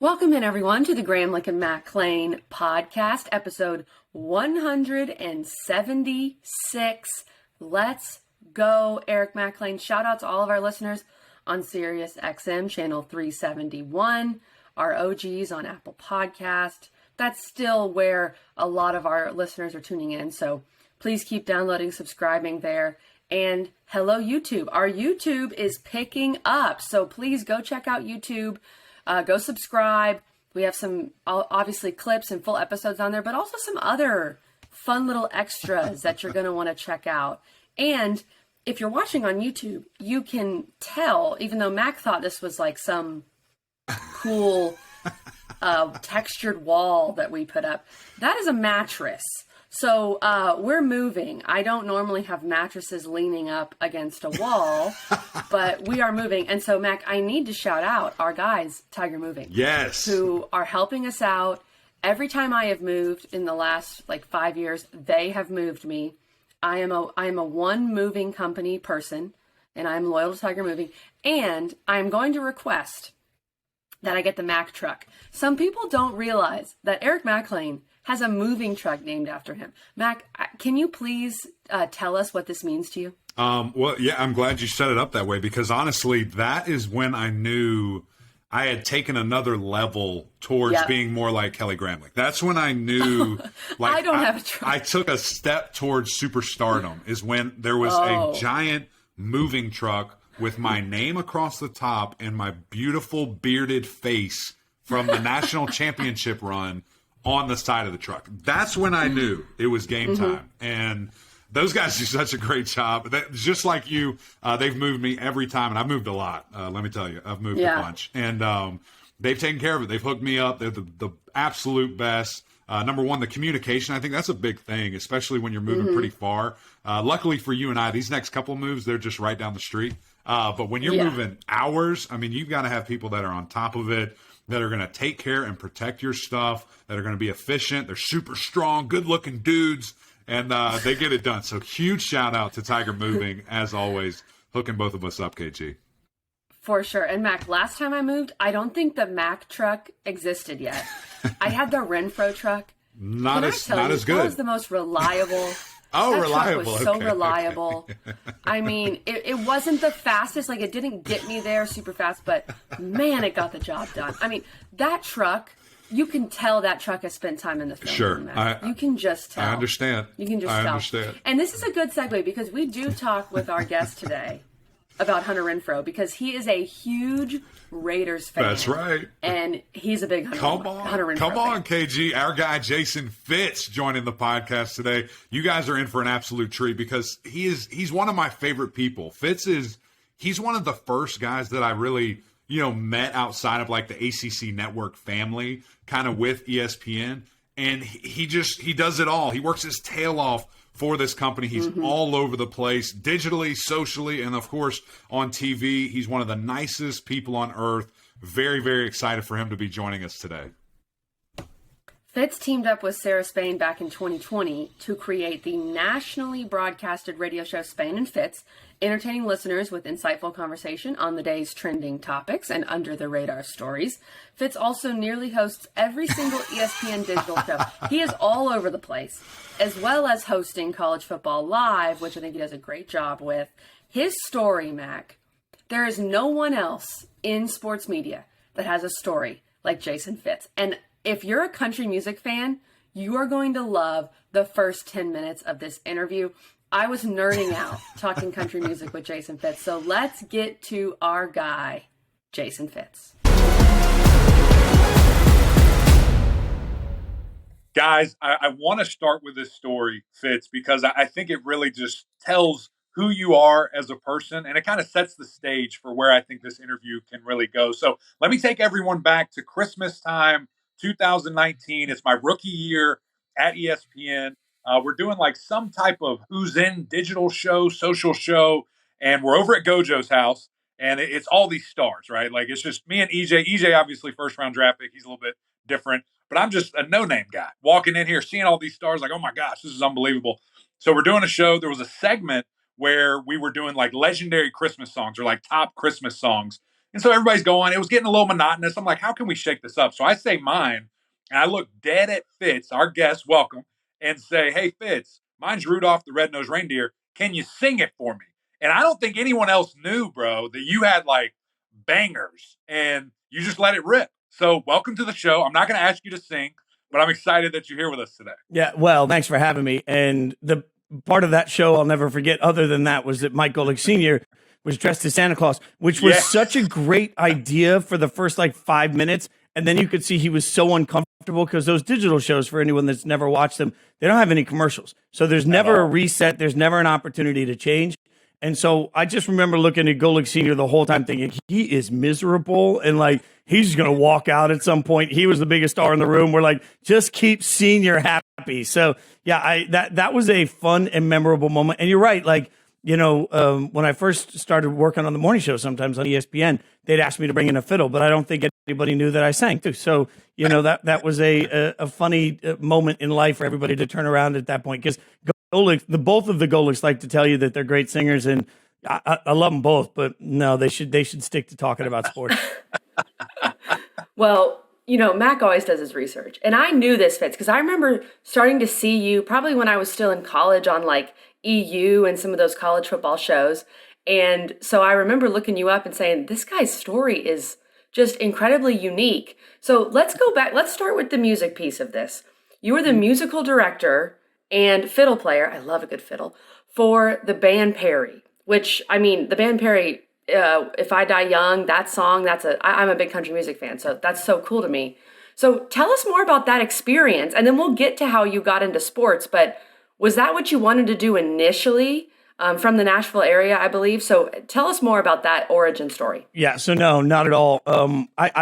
Welcome in, everyone, to the Graham Lincoln McLean podcast, episode 176. Let's go, Eric McLean. Shout out to all of our listeners on Sirius XM, channel 371, our OGs on Apple Podcast. That's still where a lot of our listeners are tuning in, so please keep downloading, subscribing there. And hello, YouTube. Our YouTube is picking up, so please go check out YouTube. Go subscribe. We have some, obviously, clips and full episodes on there, but also some other fun little extras that you're going to want to check out. And if you're watching on YouTube, you can tell, even though Mac thought this was like some cool textured wall that we put up, that is a mattress. So we're moving. I don't normally have mattresses leaning up against a wall, but we are moving. And so, Mac, I need to shout out our guys, Tiger Moving. Yes. Who are helping us out. Every time I have moved in the last 5 years, they have moved me. I am a one moving company person, and I'm loyal to Tiger Moving. And I'm going to request that I get the Mac truck. Some people don't realize that Eric McLean has a moving truck named after him. Mac, can you please tell us what this means to you? Well, yeah, I'm glad you set it up that way because honestly, that is when I knew I had taken another level towards being more like Kelly Gramlich. That's when I knew, I don't have a truck. I took a step towards superstardom is when there was a giant moving truck with my name across the top and my beautiful bearded face from the national championship run on the side of the truck. That's when I knew it was game time. And those guys do such a great job. Just like you, they've moved me every time, and I've moved a lot. Let me tell you, I've moved a bunch. And they've taken care of it. They've hooked me up. They're the absolute best. Number one, the communication. I think that's a big thing, especially when you're moving pretty far. Luckily for you and I, these next couple moves, they're just right down the street. But when you're moving hours, I mean, you've got to have people that are on top of it, that are going to take care and protect your stuff, that are going to be efficient. They're super strong, good-looking dudes, and they get it done. So huge shout-out to Tiger Moving, as always, hooking both of us up, KG. For sure. And, Mac, last time I moved, I don't think the Mac truck existed yet. I had the Renfro truck. Not as good. That was the most reliable. Oh, that reliable. Truck was so reliable. I mean, it wasn't the fastest. Like, it didn't get me there super fast, but man, it got the job done. I mean, that truck, you can tell that truck has spent time in the film. Sure. You can just tell. I understand. You can just tell. I understand. And this is a good segue because we do talk with our guest today about Hunter Renfrow because he is a huge Raiders fan. That's right. And he's a big Hunter Renfrow Come on, fan. KG. Our guy, Jason Fitz, joining the podcast today. You guys are in for an absolute treat because he's one of my favorite people. Fitz he's one of the first guys that I really, met outside of like the ACC network family, kind of with ESPN. And he does it all. He works his tail off for this company. He's all over the place, digitally, socially, and of course on TV. He's one of the nicest people on earth. Very, very excited for him to be joining us today. Fitz teamed up with Sarah Spain back in 2020 to create the nationally broadcasted radio show Spain and Fitz, entertaining listeners with insightful conversation on the day's trending topics and under-the-radar stories. Fitz also nearly hosts every single ESPN digital show. He is all over the place, as well as hosting College Football Live, which I think he does a great job with. His story, Mac, there is no one else in sports media that has a story like Jason Fitz. And if you're a country music fan, you are going to love the first 10 minutes of this interview. I was nerding out talking country music with Jason Fitz. So let's get to our guy, Jason Fitz. Guys, I want to start with this story, Fitz, because I think it really just tells who you are as a person, and it kind of sets the stage for where I think this interview can really go. So let me take everyone back to Christmas time, 2019. It's my rookie year at ESPN. We're doing like some type of Who's In digital show, social show, and we're over at Gojo's house, and it's all these stars, right? Like it's just me and EJ. EJ, obviously, first round draft pick. He's a little bit different, but I'm just a no-name guy walking in here, seeing all these stars, like, oh my gosh, this is unbelievable. So we're doing a show. There was a segment where we were doing like legendary Christmas songs or like top Christmas songs. And so everybody's going. It was getting a little monotonous. I'm like, how can we shake this up? So I say mine, and I look dead at Fitz, our guest, welcome, and say, hey, Fitz, mine's Rudolph the Red-Nosed Reindeer. Can you sing it for me? And I don't think anyone else knew, bro, that you had like bangers and you just let it rip. So welcome to the show. I'm not going to ask you to sing, but I'm excited that you're here with us today. Yeah, well, thanks for having me. And the part of that show I'll never forget, other than that, was that Mike Golick Sr. was dressed as Santa Claus, which was such a great idea for the first like 5 minutes. And then you could see he was so uncomfortable because those digital shows, for anyone that's never watched them, they don't have any commercials. So there's never a reset. There's never an opportunity to change. And so I just remember looking at Golick Sr. the whole time thinking he is miserable and like he's going to walk out at some point. He was the biggest star in the room. We're like, just keep Senior happy. So yeah, that was a fun and memorable moment. And you're right. Like, you know, when I first started working on the morning show, sometimes on ESPN, they'd ask me to bring in a fiddle, but I don't think anybody knew that I sang too. So, you know, that was a funny moment in life for everybody to turn around at that point. Because both of the Golicks like to tell you that they're great singers, and I love them both, but no, they should stick to talking about sports. Well, you know, Mac always does his research, and I knew this, Fitz, because I remember starting to see you probably when I was still in college on like EU and some of those college football shows. And so I remember looking you up and saying, this guy's story is just incredibly unique. So let's go back. Let's start with the music piece of this. You were the musical director and fiddle player, I love a good fiddle, for the band Perry, which, I mean, the band Perry, If I Die Young, that song, I'm a big country music fan, so that's so cool to me. So tell us more about that experience, and then we'll get to how you got into sports, but was that what you wanted to do initially from the Nashville area, I believe? So tell us more about that origin story. Yeah, so no, not at all.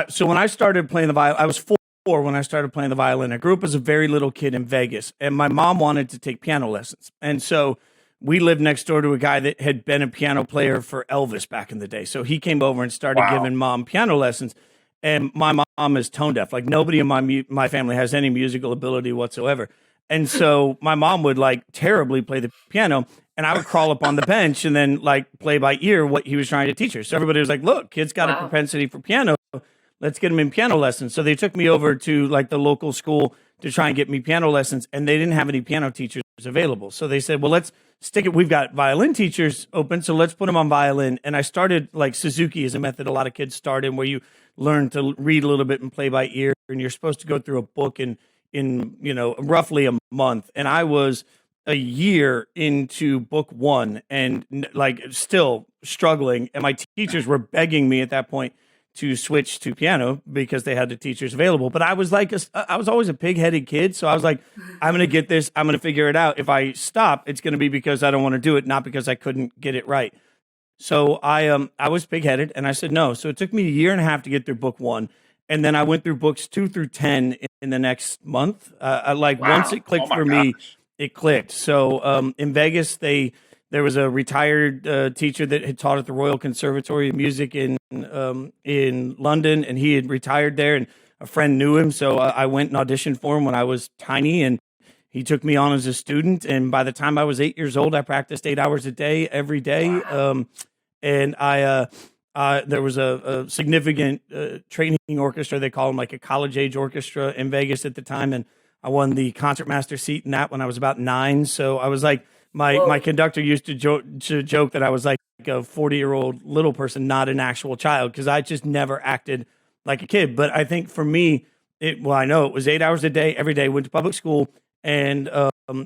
So when I started playing the violin, I was 4 when I started playing the violin. I grew up as a very little kid in Vegas, and my mom wanted to take piano lessons. And so we lived next door to a guy that had been a piano player for Elvis back in the day. So he came over and started giving mom piano lessons. And my mom is tone deaf. Like nobody in my family has any musical ability whatsoever. And so my mom would like terribly play the piano, and I would crawl up on the bench and then like play by ear what he was trying to teach her. So everybody was like, look, kid's got a propensity for piano. Let's get him in piano lessons. So they took me over to like the local school to try and get me piano lessons, and they didn't have any piano teachers available. So they said, well, let's stick it. We've got violin teachers open, so let's put them on violin. And I started like Suzuki is a method a lot of kids start in, where you learn to read a little bit and play by ear, and you're supposed to go through a book in you know, roughly a month. And I was a year into book 1 and like still struggling. And my teachers were begging me at that point to switch to piano because they had the teachers available. But I was like, I was always a pig-headed kid. So I was like, I'm going to get this. I'm going to figure it out. If I stop, it's going to be because I don't want to do it, not because I couldn't get it right. So I was pig-headed and I said no. So it took me a year and a half to get through book 1. And then I went through books 2 through 10 in the next month. Once it clicked for me, it clicked. So in Vegas, there was a retired teacher that had taught at the Royal Conservatory of Music in London, and he had retired there, and a friend knew him. So I went and auditioned for him when I was tiny, and he took me on as a student. And by the time I was 8 years old, I practiced 8 hours a day, every day. And there was a significant training orchestra. They call them like a college age orchestra in Vegas at the time. And I won the concertmaster seat in that when I was about 9. So I was like, my conductor used to joke that I was like a 40-year-old little person, not an actual child, because I just never acted like a kid. But I think for me, I know it was 8 hours a day, every day, went to public school. And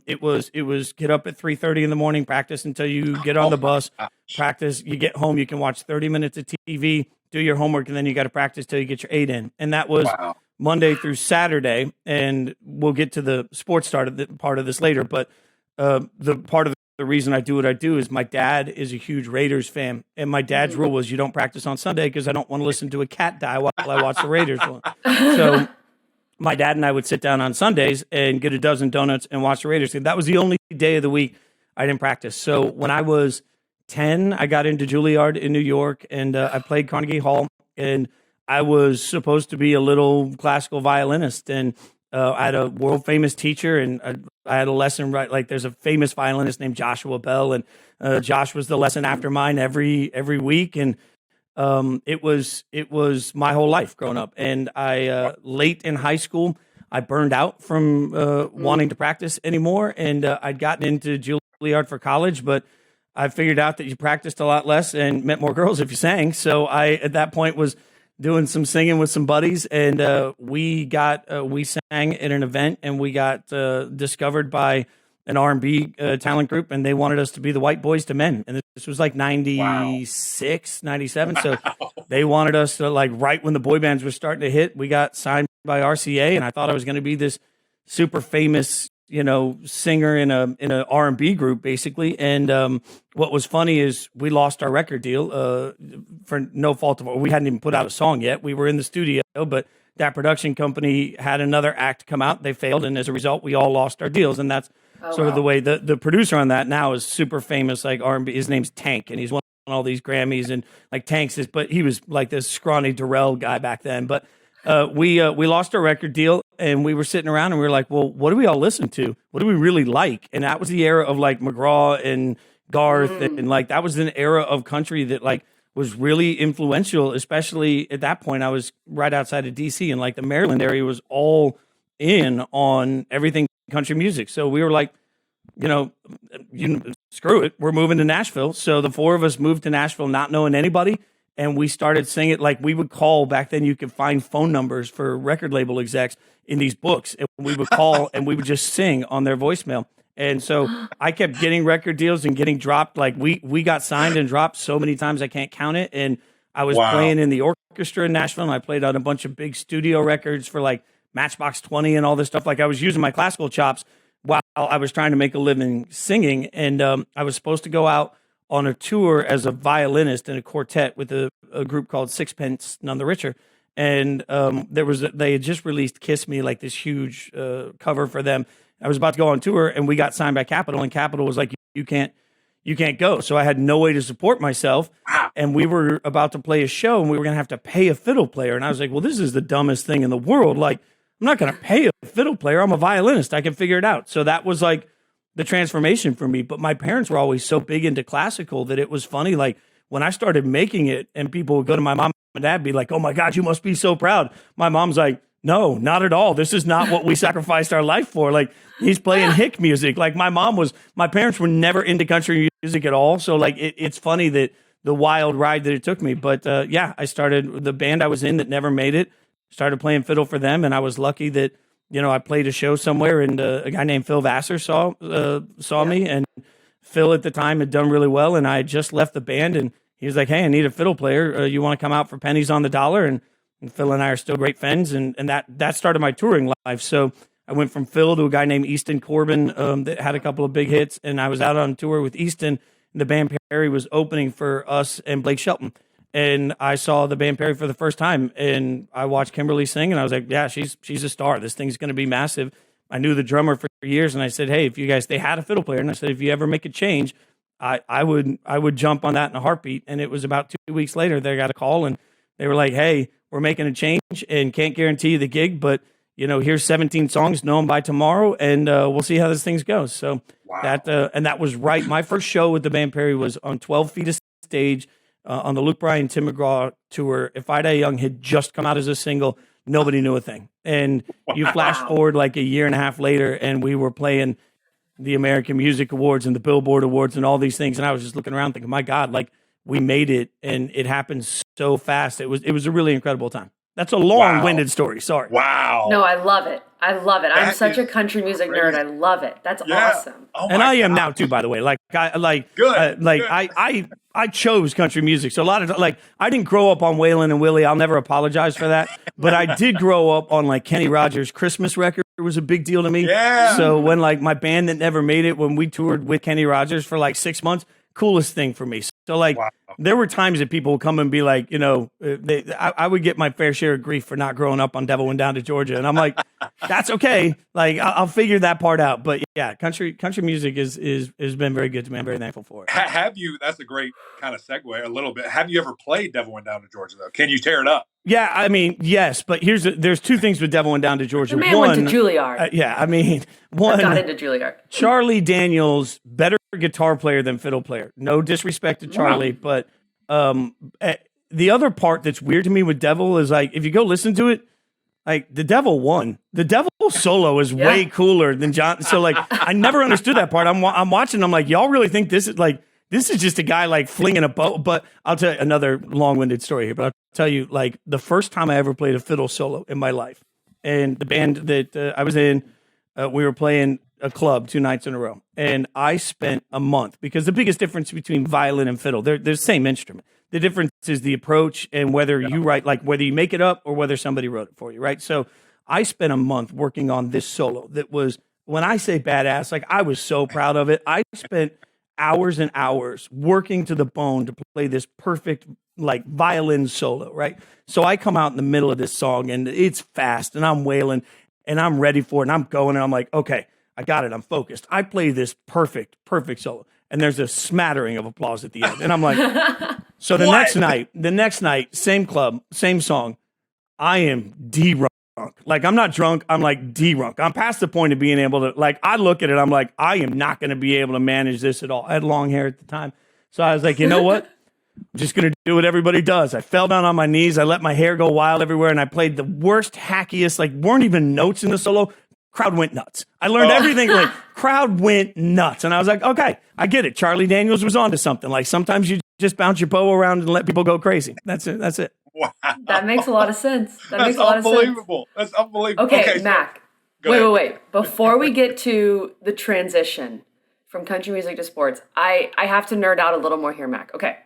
it was get up at 3:30 in the morning, practice until you get on the bus, practice. You get home, you can watch 30 minutes of TV, do your homework, and then you got to practice till you get your 8 in. And that was Monday through Saturday. And we'll get to the sports part of this later. But the part of the reason I do what I do is my dad is a huge Raiders fan, and my dad's rule was you don't practice on Sunday because I don't want to listen to a cat die while I watch the Raiders. So my dad and I would sit down on Sundays and get a dozen donuts and watch the Raiders. And that was the only day of the week I didn't practice. So when I was 10, I got into Juilliard in New York, and I played Carnegie Hall, and I was supposed to be a little classical violinist. And I had a world famous teacher, and I had a lesson, right? Like there's a famous violinist named Joshua Bell, and Josh was the lesson after mine every week. And it was my whole life growing up. And I late in high school, I burned out from wanting to practice anymore, and I'd gotten into Juilliard for college, but I figured out that you practiced a lot less and met more girls if you sang. So I, at that point, was doing some singing with some buddies, and we sang at an event, and we got discovered by an R&B talent group, and they wanted us to be the White Boys to Men. And this was like 96, 97. So they wanted us to, like, right when the boy bands were starting to hit, we got signed by RCA, and I thought I was going to be this super famous, singer in a R&B group, basically. And what was funny is we lost our record deal for no fault of ours. We hadn't even put out a song yet. We were in the studio, but that production company had another act come out. They failed, and as a result, we all lost our deals. And that's sort of the way the producer on that now is super famous, like R&B. His name's Tank, and he's won all these Grammys and like Tanks is, but he was like this scrawny Darrell guy back then. But we lost our record deal, and we were sitting around and we were like, well, what do we all listen to? What do we really like? And that was the era of like McGraw and Garth, and like that was an era of country that like was really influential, especially at that point. I was right outside of DC, and like the Maryland area was all in on everything country music. So we were like, screw it, we're moving to Nashville. So the four of us moved to Nashville not knowing anybody, and we started singing. Like, we would call, back then you could find phone numbers for record label execs in these books, and we would call and we would just sing on their voicemail. And so I kept getting record deals and getting dropped. Like we got signed and dropped so many times I can't count it. And I was playing in the orchestra in Nashville, and I played on a bunch of big studio records for like Matchbox 20 and all this stuff. Like, I was using my classical chops while I was trying to make a living singing. And I was supposed to go out on a tour as a violinist in a quartet with a group called Sixpence None the Richer. And they had just released Kiss Me, like this huge cover for them. I was about to go on tour, and we got signed by Capitol, and Capitol was like, you can't go. So I had no way to support myself. And we were about to play a show, and we were going to have to pay a fiddle player. And I was like, well, this is the dumbest thing in the world. Like, I'm not going to pay a fiddle player. I'm a violinist. I can figure it out. So that was like the transformation for me. But my parents were always so big into classical that it was funny. Like, when I started making it, and people would go to my mom and dad, be like, oh my God, you must be so proud. My mom's like, no, not at all. This is not what we sacrificed our life for. Like, he's playing hick music. Like, my parents were never into country music at all. So like, it's funny that the wild ride that it took me. But I started the band I was in that never made it, started playing fiddle for them. And I was lucky that, I played a show somewhere, and a guy named Phil Vassar saw me, and Phil at the time had done really well. And I had just left the band, and he was like, hey, I need a fiddle player. You want to come out for pennies on the dollar? And Phil and I are still great friends, and that started my touring life. So I went from Phil to a guy named Easton Corbin that had a couple of big hits, and I was out on tour with Easton, and the band Perry was opening for us and Blake Shelton. And I saw the band Perry for the first time, and I watched Kimberly sing, and I was like, yeah, she's a star. This thing's going to be massive. I knew the drummer for years, and I said, hey, if you guys, they had a fiddle player, and I said, if you ever make a change, I would jump on that in a heartbeat. And it was about 2 weeks later, they got a call, and they were like, hey, we're making a change and can't guarantee you the gig, but here's 17 songs, know them by tomorrow, and we'll see how this thing goes. So that was right. My first show with the band Perry was on 12 Feet of Stage on the Luke Bryan, Tim McGraw tour. If I Die Young had just come out as a single, nobody knew a thing. And you flash forward like a year and a half later, and we were playing the American Music Awards and the Billboard Awards and all these things. And I was just looking around thinking, my God, like, we made it, and it happened so fast. It was a really incredible time. That's a long-winded story. Sorry. Wow. No, I love it. I'm such a country music nerd. I love it. That's awesome. Oh, and I am now too, by the way. Like, I chose country music. So a lot of, like, I didn't grow up on Waylon and Willie. I'll never apologize for that. But I did grow up on like Kenny Rogers' Christmas record. Was a big deal to me. Yeah. So when like my band that never made it, when we toured with Kenny Rogers for like 6 months, coolest thing for me. So like, there were times that people would come and be like, I would get my fair share of grief for not growing up on Devil Went Down to Georgia, and I'm like, that's okay. Like, I'll figure that part out. But yeah, country music has been very good to me. I'm very thankful for it. Have you? That's a great kind of segue a little bit. Have you ever played Devil Went Down to Georgia though? Can you tear it up? Yeah, I mean, yes, but there's two things with Devil Went Down to Georgia. The man went to Juilliard. One. I got into Juilliard. Charlie Daniels, better guitar player than fiddle player. No disrespect to Charlie, but the other part that's weird to me with Devil is like, if you go listen to it, like the Devil won. The Devil solo is way cooler than John. So like, I never understood that part. I'm watching. I'm like, y'all really think this is just a guy like flinging a bow? But I'll tell you another long-winded story here. But I'll tell you, like, the first time I ever played a fiddle solo in my life, and the band that I was in, we were playing a club 2 nights in a row, and I spent a month, because the biggest difference between violin and fiddle, they're the same instrument. The difference is the approach and whether you write, like whether you make it up or whether somebody wrote it for you, right? So I spent a month working on this solo that was, when I say badass, like I was so proud of it. I spent hours and hours working to the bone to play this perfect like violin solo, right? So I come out in the middle of this song and it's fast and I'm wailing and I'm ready for it and I'm going and I'm like, okay, I got it. I'm focused. I play this perfect solo. And there's a smattering of applause at the end. And I'm like, so the next night, same club, same song. I am drunk. Like, I'm not drunk. I'm like drunk. I'm past the point of being able to, like, I look at it. I'm like, I am not going to be able to manage this at all. I had long hair at the time. So I was like, you know what? I'm just going to do what everybody does. I fell down on my knees. I let my hair go wild everywhere. And I played the worst, hackiest, like, weren't even notes in the solo. Crowd went nuts. I learned everything. Like, crowd went nuts. And I was like, okay, I get it. Charlie Daniels was onto something. Like, sometimes you just bounce your bow around and let people go crazy. That's it. Wow. That makes a lot of sense. That's unbelievable. That's unbelievable. Okay, Mac. Wait. Before we get to the transition from country music to sports, I have to nerd out a little more here, Mac. Okay.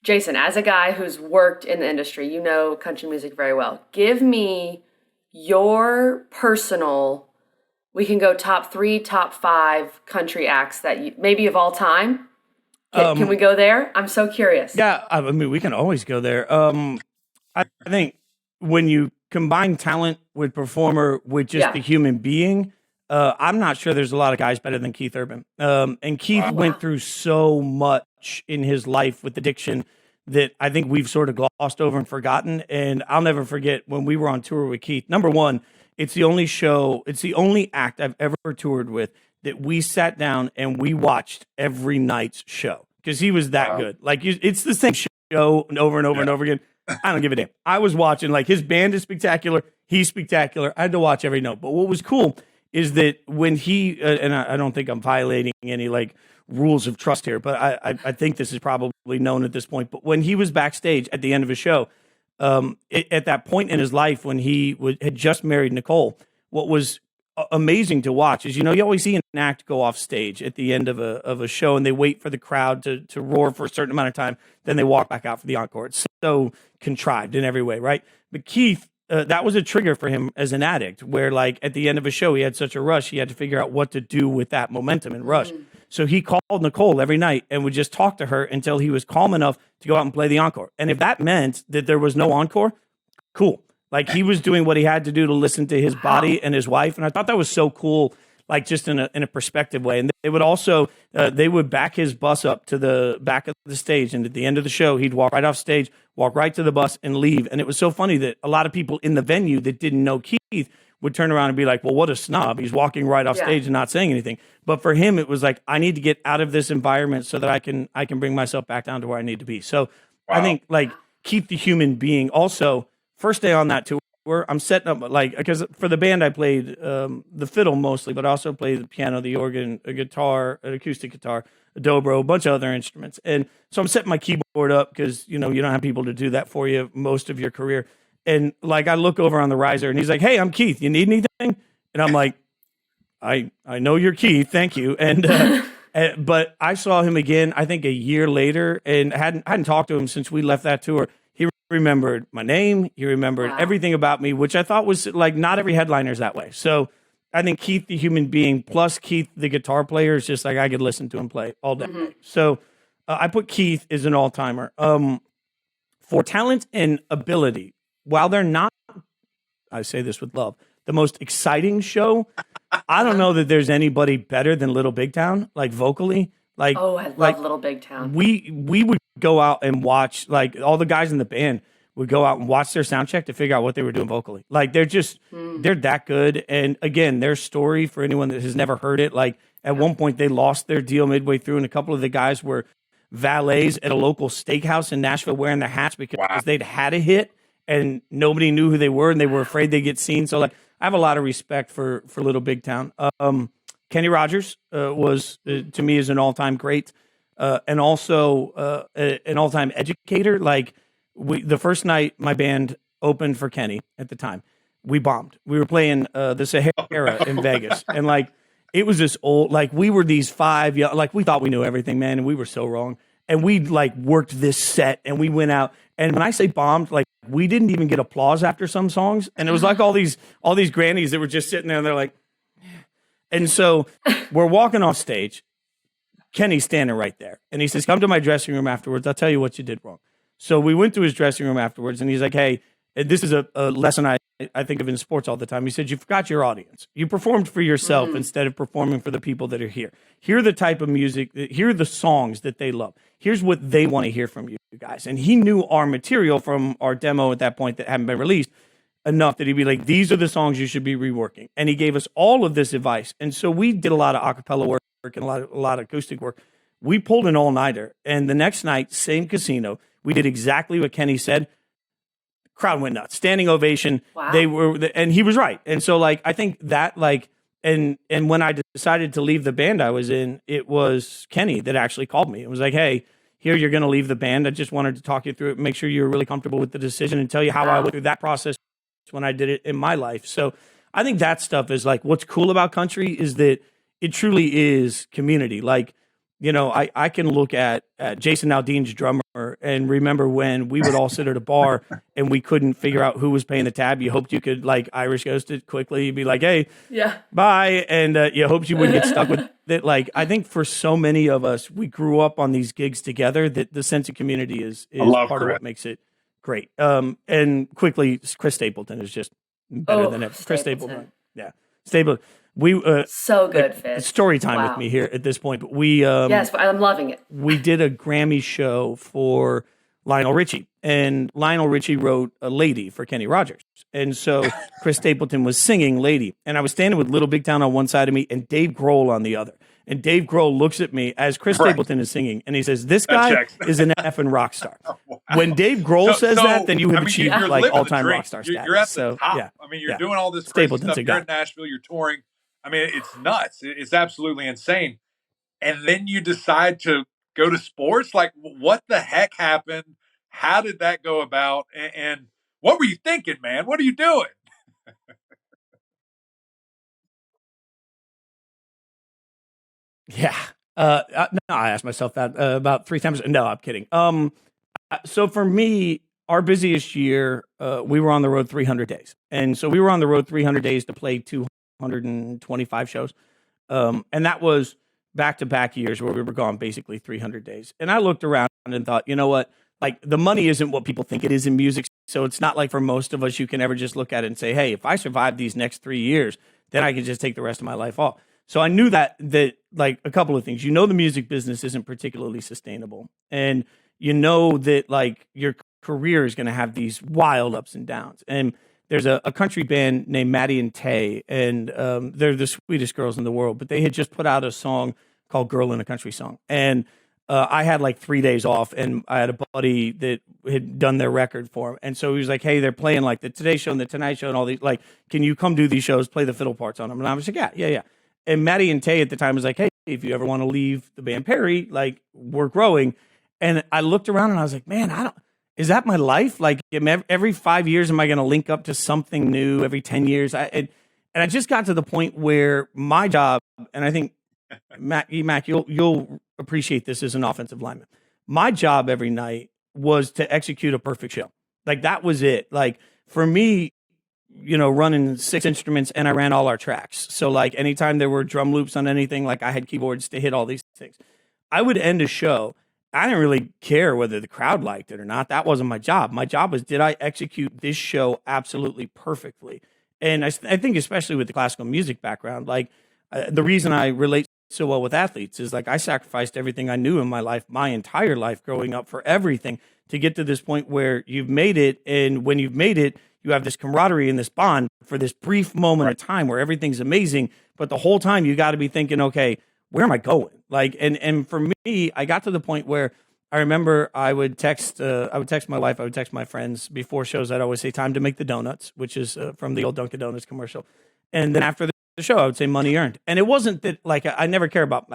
Jason, as a guy who's worked in the industry, you know country music very well. Give me your personal, we can go top 3, top 5 country acts that you, maybe of all time. Can we go there? I'm so curious. Yeah, I mean, we can always go there. I think when you combine talent with performer with just the human being, I'm not sure there's a lot of guys better than Keith Urban. And Keith went through so much in his life with addiction that I think we've sort of glossed over and forgotten. And I'll never forget when we were on tour with Keith. Number one, it's the only act I've ever toured with that we sat down and we watched every night's show because he was that good. Like, it's the same show over and over and over again. I don't give a damn. I was watching, like, his band is spectacular. He's spectacular. I had to watch every note. But what was cool is that when he, and I don't think I'm violating any, like, rules of trust here, but I think this is probably known at this point. But when he was backstage at the end of a show, at that point in his life when he had just married Nicole, what was amazing to watch is, you know, you always see an act go off stage at the end of a show and they wait for the crowd to roar for a certain amount of time. Then they walk back out for the encore. It's so contrived in every way, right? But Keith, that was a trigger for him as an addict where, like, at the end of a show, he had such a rush. He had to figure out what to do with that momentum and rush. So he called Nicole every night and would just talk to her until he was calm enough to go out and play the encore. And if that meant that there was no encore, cool. Like, he was doing what he had to do to listen to his body and his wife. And I thought that was so cool, like, just in a perspective way. And they would also, they would back his bus up to the back of the stage. And at the end of the show, he'd walk right off stage, walk right to the bus and leave. And it was so funny that a lot of people in the venue that didn't know Keith would turn around and be like, well, what a snob. He's walking right off stage and not saying anything. But for him, it was like, I need to get out of this environment so that I can bring myself back down to where I need to be. So I think, like, Keith the human being. Also, first day on that tour, I'm setting up, like, because for the band I played the fiddle mostly, but I also played the piano, the organ, a guitar, an acoustic guitar, a dobro, a bunch of other instruments. And so I'm setting my keyboard up because, you know, you don't have people to do that for you most of your career. And, like, I look over on the riser and he's like, hey, I'm Keith. You need anything? And I'm like, I know you're Keith. Thank you. And but I saw him again, I think a year later, and hadn't talked to him since we left that tour. He remembered my name. He remembered everything about me, which I thought was, like, not every headliner's that way. So I think Keith, the human being, plus Keith, the guitar player, is just like, I could listen to him play all day. So I put Keith as an all-timer. For talent and ability, while they're not, I say this with love, the most exciting show, I don't know that there's anybody better than Little Big Town, like, vocally. Like, oh, I love Little Big Town. We would go out and watch, like, all the guys in the band would go out and watch their sound check to figure out what they were doing vocally. Like, they're just, they're that good. And again, their story, for anyone that has never heard it, like, at one point they lost their deal midway through, and a couple of the guys were valets at a local steakhouse in Nashville wearing their hats because Wow. they'd had a hit and nobody knew who they were and they were afraid they'd get seen. So like, I have a lot of respect for Little Big Town. Kenny Rogers was to me is an all-time great, and also an all-time educator. Like the first night my band opened for Kenny at the time, we bombed. We were playing the Sahara in Vegas, and like it was this old, like we were these five young, like we thought we knew everything, man, and we were so wrong. And we like worked this set, and we went out. And when I say bombed, like we didn't even get applause after some songs, and it was like all these grannies that were just sitting there, and they're like. And so we're walking off stage. Kenny's standing right there. And he says, come to my dressing room afterwards. I'll tell you what you did wrong. So we went to his dressing room afterwards, and he's like, hey, this is a lesson I think of in sports all the time. He said, you forgot your audience. You performed for yourself instead of performing for the people that are here. Hear the type of music, hear the songs that they love. Here's what they want to hear from you guys. And he knew our material from our demo at that point that hadn't been released enough that he'd be like, these are the songs you should be reworking. And he gave us all of this advice. And so we did a lot of acapella work and a lot of acoustic work. We pulled an all-nighter. And the next night, same casino, we did exactly what Kenny said. Crowd went nuts. Standing ovation. Wow. They were, and he was right. And so like, I think that like, and when I decided to leave the band I was in, it was Kenny that actually called me. It was like, hey, here, you're going to leave the band. I just wanted to talk you through it, make sure you're really comfortable with the decision and tell you how I went through that process when I did it in my life. So I think that stuff is like, what's cool about country is that it truly is community. Like, you know, I can look at Jason Aldean's drummer and remember when we would all sit at a bar and we couldn't figure out who was paying the tab. You hoped you could like Irish ghost it quickly. You'd be like, hey, bye. And you hoped you wouldn't get stuck with it. Like, I think for so many of us, we grew up on these gigs together that the sense of community is part of what makes it great. And quickly, Chris Stapleton is just better than ever. Chris Stapleton. Yeah. Stapleton. We so good, Fitz. Story time with me here at this point, but we yes, I'm loving it. We did a Grammy show for Lionel Richie, and Lionel Richie wrote a Lady for Kenny Rogers, and so Chris Stapleton was singing Lady, and I was standing with Little Big Town on one side of me and Dave Grohl on the other, and Dave Grohl looks at me as Chris Stapleton is singing, and he says, "This guy is an effing rock star." Wow. When Dave Grohl says that, then you have achieved like all-time rock star status. You're at the top. Yeah. I mean, you're doing all this crazy stuff. You're in Nashville. You're touring. I mean, it's nuts. It's absolutely insane. And then you decide to go to sports. Like, what the heck happened? How did that go about? And what were you thinking, man? What are you doing? Yeah. No, I asked myself that about 3 times. No, I'm kidding. So for me, our busiest year, we were on the road 300 days. And so we were on the road 300 days to play 225 shows. And that was back-to-back years where we were gone basically 300 days. And I looked around and thought, you know what? Like, the money isn't what people think it is in music. So it's not like for most of us, you can ever just look at it and say, hey, if I survive these next 3 years, then I can just take the rest of my life off. So I knew that like a couple of things, the music business isn't particularly sustainable. And you know that like your career is going to have these wild ups and downs. And there's a country band named Maddie and Tay, and they're the sweetest girls in the world, but they had just put out a song called Girl in a Country Song. And I had like 3 days off, and I had a buddy that had done their record for him. And so he was like, hey, they're playing like the Today Show and the Tonight Show and all these, like, can you come do these shows, play the fiddle parts on them? And I was like, yeah. And Maddie and Tay at the time was like, hey, if you ever want to leave the band Perry, like, we're growing. And I looked around and I was like, man, is that my life? Like, every 5 years, am I going to link up to something new? Every 10 years? And I just got to the point where my job, and I think, Mac, you'll appreciate this as an offensive lineman. My job every night was to execute a perfect show. Like, that was it. Like, for me, running 6 instruments, and I ran all our tracks. So like anytime there were drum loops on anything, like I had keyboards to hit all these things. I would end a show. I didn't really care whether the crowd liked it or not. That wasn't my job. My job was, did I execute this show absolutely perfectly? And I think especially with the classical music background, like the reason I relate so well with athletes is like I sacrificed everything I knew in my life, my entire life growing up, for everything to get to this point where you've made it. And when you've made it, you have this camaraderie and this bond for this brief moment of time where everything's amazing. But the whole time you got to be thinking, okay, where am I going? Like, and for me, I got to the point where I remember I would text my wife, I would text my friends before shows. I'd always say time to make the donuts, which is from the old Dunkin' Donuts commercial. And then after the show, I would say money earned. And it wasn't that like, I've never cared about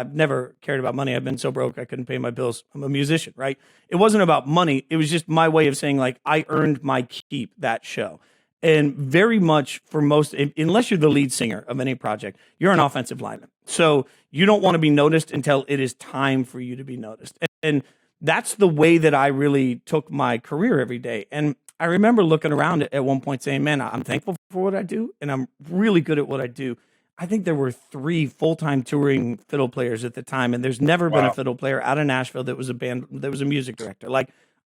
money. I've been so broke, I couldn't pay my bills. I'm a musician, right? It wasn't about money. It was just my way of saying like, I earned my keep that show. And very much for most, unless you're the lead singer of any project, you're an offensive lineman. So you don't want to be noticed until it is time for you to be noticed. And that's the way that I really took my career every day. And I remember looking around at one point saying, man, I'm thankful for what I do, and I'm really good at what I do. I think there were 3 full-time touring fiddle players at the time, and there's never been a fiddle player out of Nashville that was a music director. Like,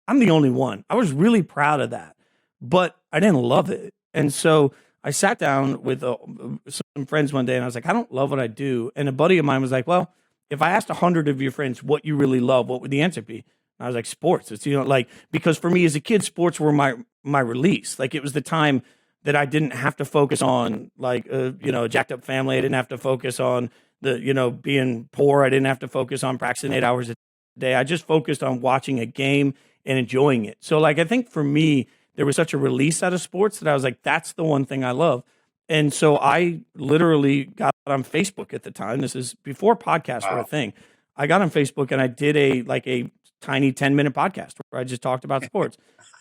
I'm the only one. I was really proud of that, but I didn't love it. And so I sat down with some friends one day, and I was like, I don't love what I do. And a buddy of mine was like, well, if I asked 100 of your friends what you really love, what would the answer be? And I was like, sports. It's, like, because for me as a kid, sports were my release. Like, it was the time that I didn't have to focus on, like, a jacked up family. I didn't have to focus on being poor. I didn't have to focus on practicing 8 hours a day. I just focused on watching a game and enjoying it. So, like, I think for me, there was such a release out of sports that I was like, that's the one thing I love. And so I literally got on Facebook at the time. This is before podcasts were a thing. I got on Facebook and I did a tiny 10-minute podcast where I just talked about sports.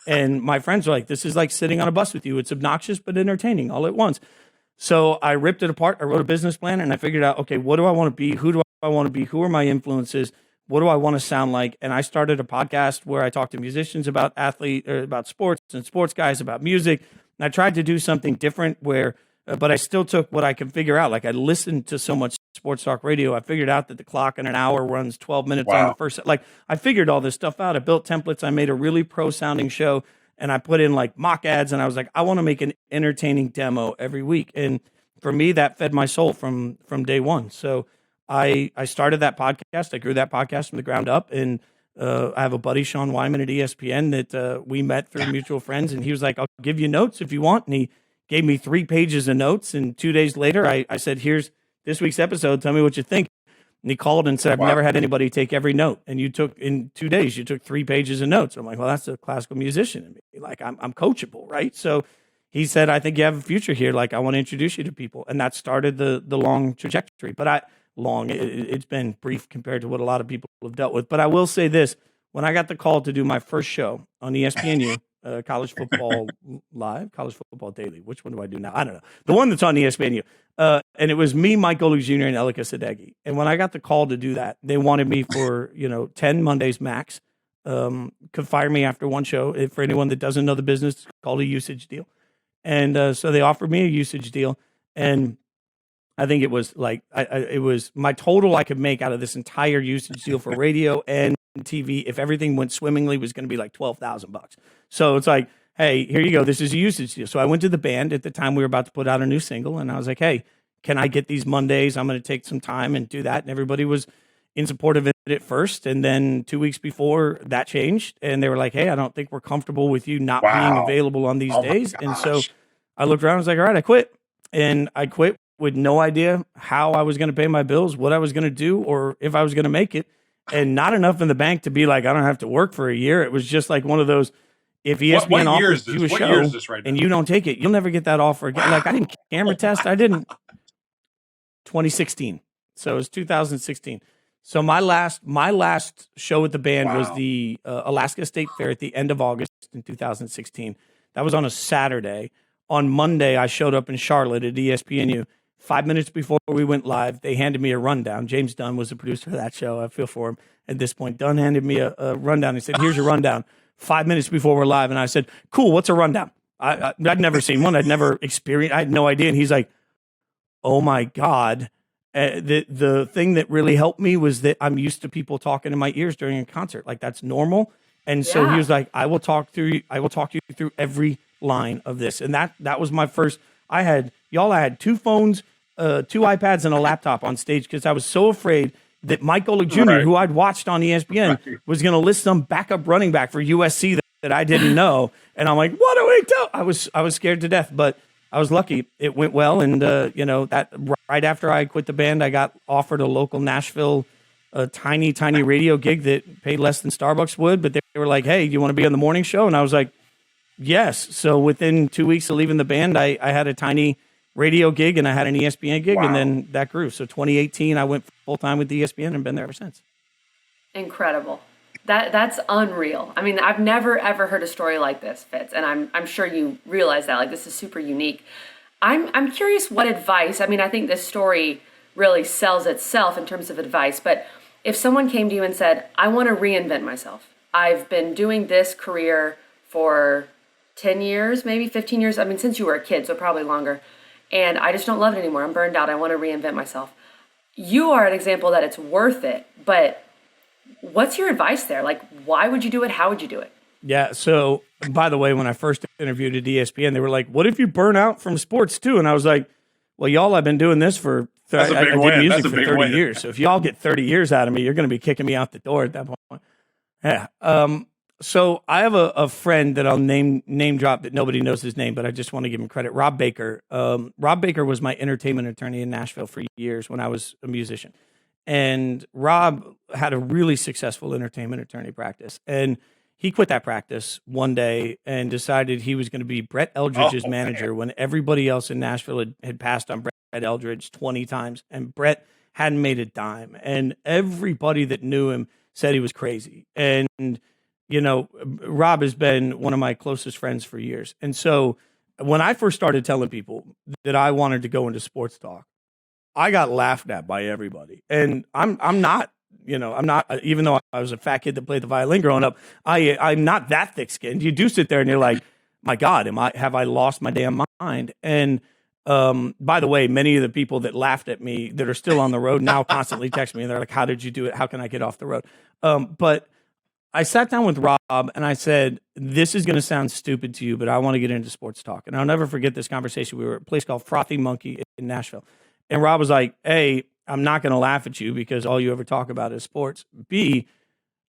And my friends were like, this is like sitting on a bus with you. It's obnoxious but entertaining all at once. So I ripped it apart. I wrote a business plan and I figured out, okay, what do I want to be? Who do I want to be? Who are my influences? What do I want to sound like? And I started a podcast where I talked to musicians about about sports and sports guys about music. And I tried to do something different but I still took what I could figure out. Like, I listened to so much sports talk radio. I figured out that the clock in an hour runs 12 minutes on the first. Like, I figured all this stuff out. I built templates. I made a really pro sounding show, and I put in like mock ads. And I was like, I want to make an entertaining demo every week. And for me, that fed my soul from day one. So I started that podcast. I grew that podcast from the ground up. And I have a buddy, Sean Wyman at ESPN, that we met through mutual friends. And he was like, I'll give you notes if you want. And he gave me 3 pages of notes. And 2 days later, I said, here's this week's episode. Tell me what you think. And he called and said, I've never had anybody take every note. And in 2 days, you took 3 pages of notes. I'm like, well, that's a classical musician in me. Like, I'm coachable, right? So he said, I think you have a future here. Like, I want to introduce you to people. And that started the long trajectory. But it's been brief compared to what a lot of people have dealt with. But I will say this. When I got the call to do my first show on ESPNU, College Football Live, College Football Daily. Which one do I do now? I don't know. The one that's on ESPNU. And it was me, Mike Golick Jr., and Elika Sadeghi. And when I got the call to do that, they wanted me for 10 Mondays max. Could fire me after one show. For anyone that doesn't know the business, it's called a usage deal. And so they offered me a usage deal, and I think it was like it was my total I could make out of this entire usage deal for radio and TV, if everything went swimmingly, was going to be like $12,000. So it's like, hey, here you go. This is a usage deal. So I went to the band at the time we were about to put out a new single, and I was like, hey, can I get these Mondays? I'm going to take some time and do that. And everybody was in support of it at first. And then 2 weeks before, that changed, and they were like, hey, I don't think we're comfortable with you not being available on these days. And so I looked around and was like, all right, I quit. And I quit with no idea how I was going to pay my bills, what I was going to do, or if I was going to make it. And not enough in the bank to be like, I don't have to work for a year. It was just like one of those, if ESPN offers you a show and you don't take it, you'll never get that offer again. Like, I didn't camera test. I didn't. 2016. So it was 2016. So my last show with the band was the Alaska State Fair at the end of August in 2016. That was on a Saturday. On Monday, I showed up in Charlotte at ESPNU. 5 minutes before we went live, they handed me a rundown. James Dunn was the producer of that show. I feel for him at this point. Dunn handed me a rundown. He said, here's your rundown. 5 minutes before we're live. And I said, cool, what's a rundown? I'd never seen one. I'd never experienced. I had no idea. And he's like, oh, my God. The thing that really helped me was that I'm used to people talking in my ears during a concert. Like, that's normal. And so he was like, I will talk you through every line of this. And that was my first. I had 2 phones, 2 iPads, and a laptop on stage because I was so afraid that Mike Golick Jr., who I'd watched on ESPN, was going to list some backup running back for USC that I didn't know. And I'm like, what do we do? I was scared to death. But I was lucky. It went well. And, that right after I quit the band, I got offered a local Nashville, a tiny radio gig that paid less than Starbucks would. But they were like, hey, you want to be on the morning show? And I was like, yes. So within 2 weeks of leaving the band, I had a tiny radio gig and I had an ESPN gig. Wow. And then that grew. So 2018, I went full time with ESPN and been there ever since. Incredible. That's unreal. I mean, I've never ever heard a story like this, Fitz, and I'm sure you realize that. Like, this is super unique. I'm curious what advice. I mean, I think this story really sells itself in terms of advice. But if someone came to you and said, "I want to reinvent myself. I've been doing this career for 10 years, maybe 15 years. I mean, since you were a kid, so probably longer, and I just don't love it anymore. I'm burned out. I want to reinvent myself." You are an example that it's worth it, but what's your advice there? Like, why would you do it? How would you do it? Yeah. So, by the way, when I first interviewed at ESPN, they were like, "What if you burn out from sports too?" And I was like, "Well, y'all, I've been doing this for I did music for 30 years. So if y'all get 30 years out of me, you're going to be kicking me out the door at that point." Yeah. So I have a friend that I'll name drop that nobody knows his name, but I just want to give him credit. Rob Baker. Rob Baker was my entertainment attorney in Nashville for years when I was a musician. And Rob had a really successful entertainment attorney practice. And he quit that practice one day and decided he was going to be Brett Eldridge's manager when everybody else in Nashville had passed on Brett Eldridge 20 times. And Brett hadn't made a dime. And everybody that knew him said he was crazy. And, Rob has been one of my closest friends for years. And so when I first started telling people that I wanted to go into sports talk, I got laughed at by everybody. And I'm not, even though I was a fat kid that played the violin growing up, I'm not that thick skinned. You do sit there and you're like, my God, have I lost my damn mind? And by the way, many of the people that laughed at me that are still on the road now constantly text me and they're like, how did you do it? How can I get off the road? But I sat down with Rob and I said, this is going to sound stupid to you, but I want to get into sports talk. And I'll never forget this conversation. We were at a place called Frothy Monkey in Nashville. And Rob was like, A, I'm not going to laugh at you because all you ever talk about is sports. B,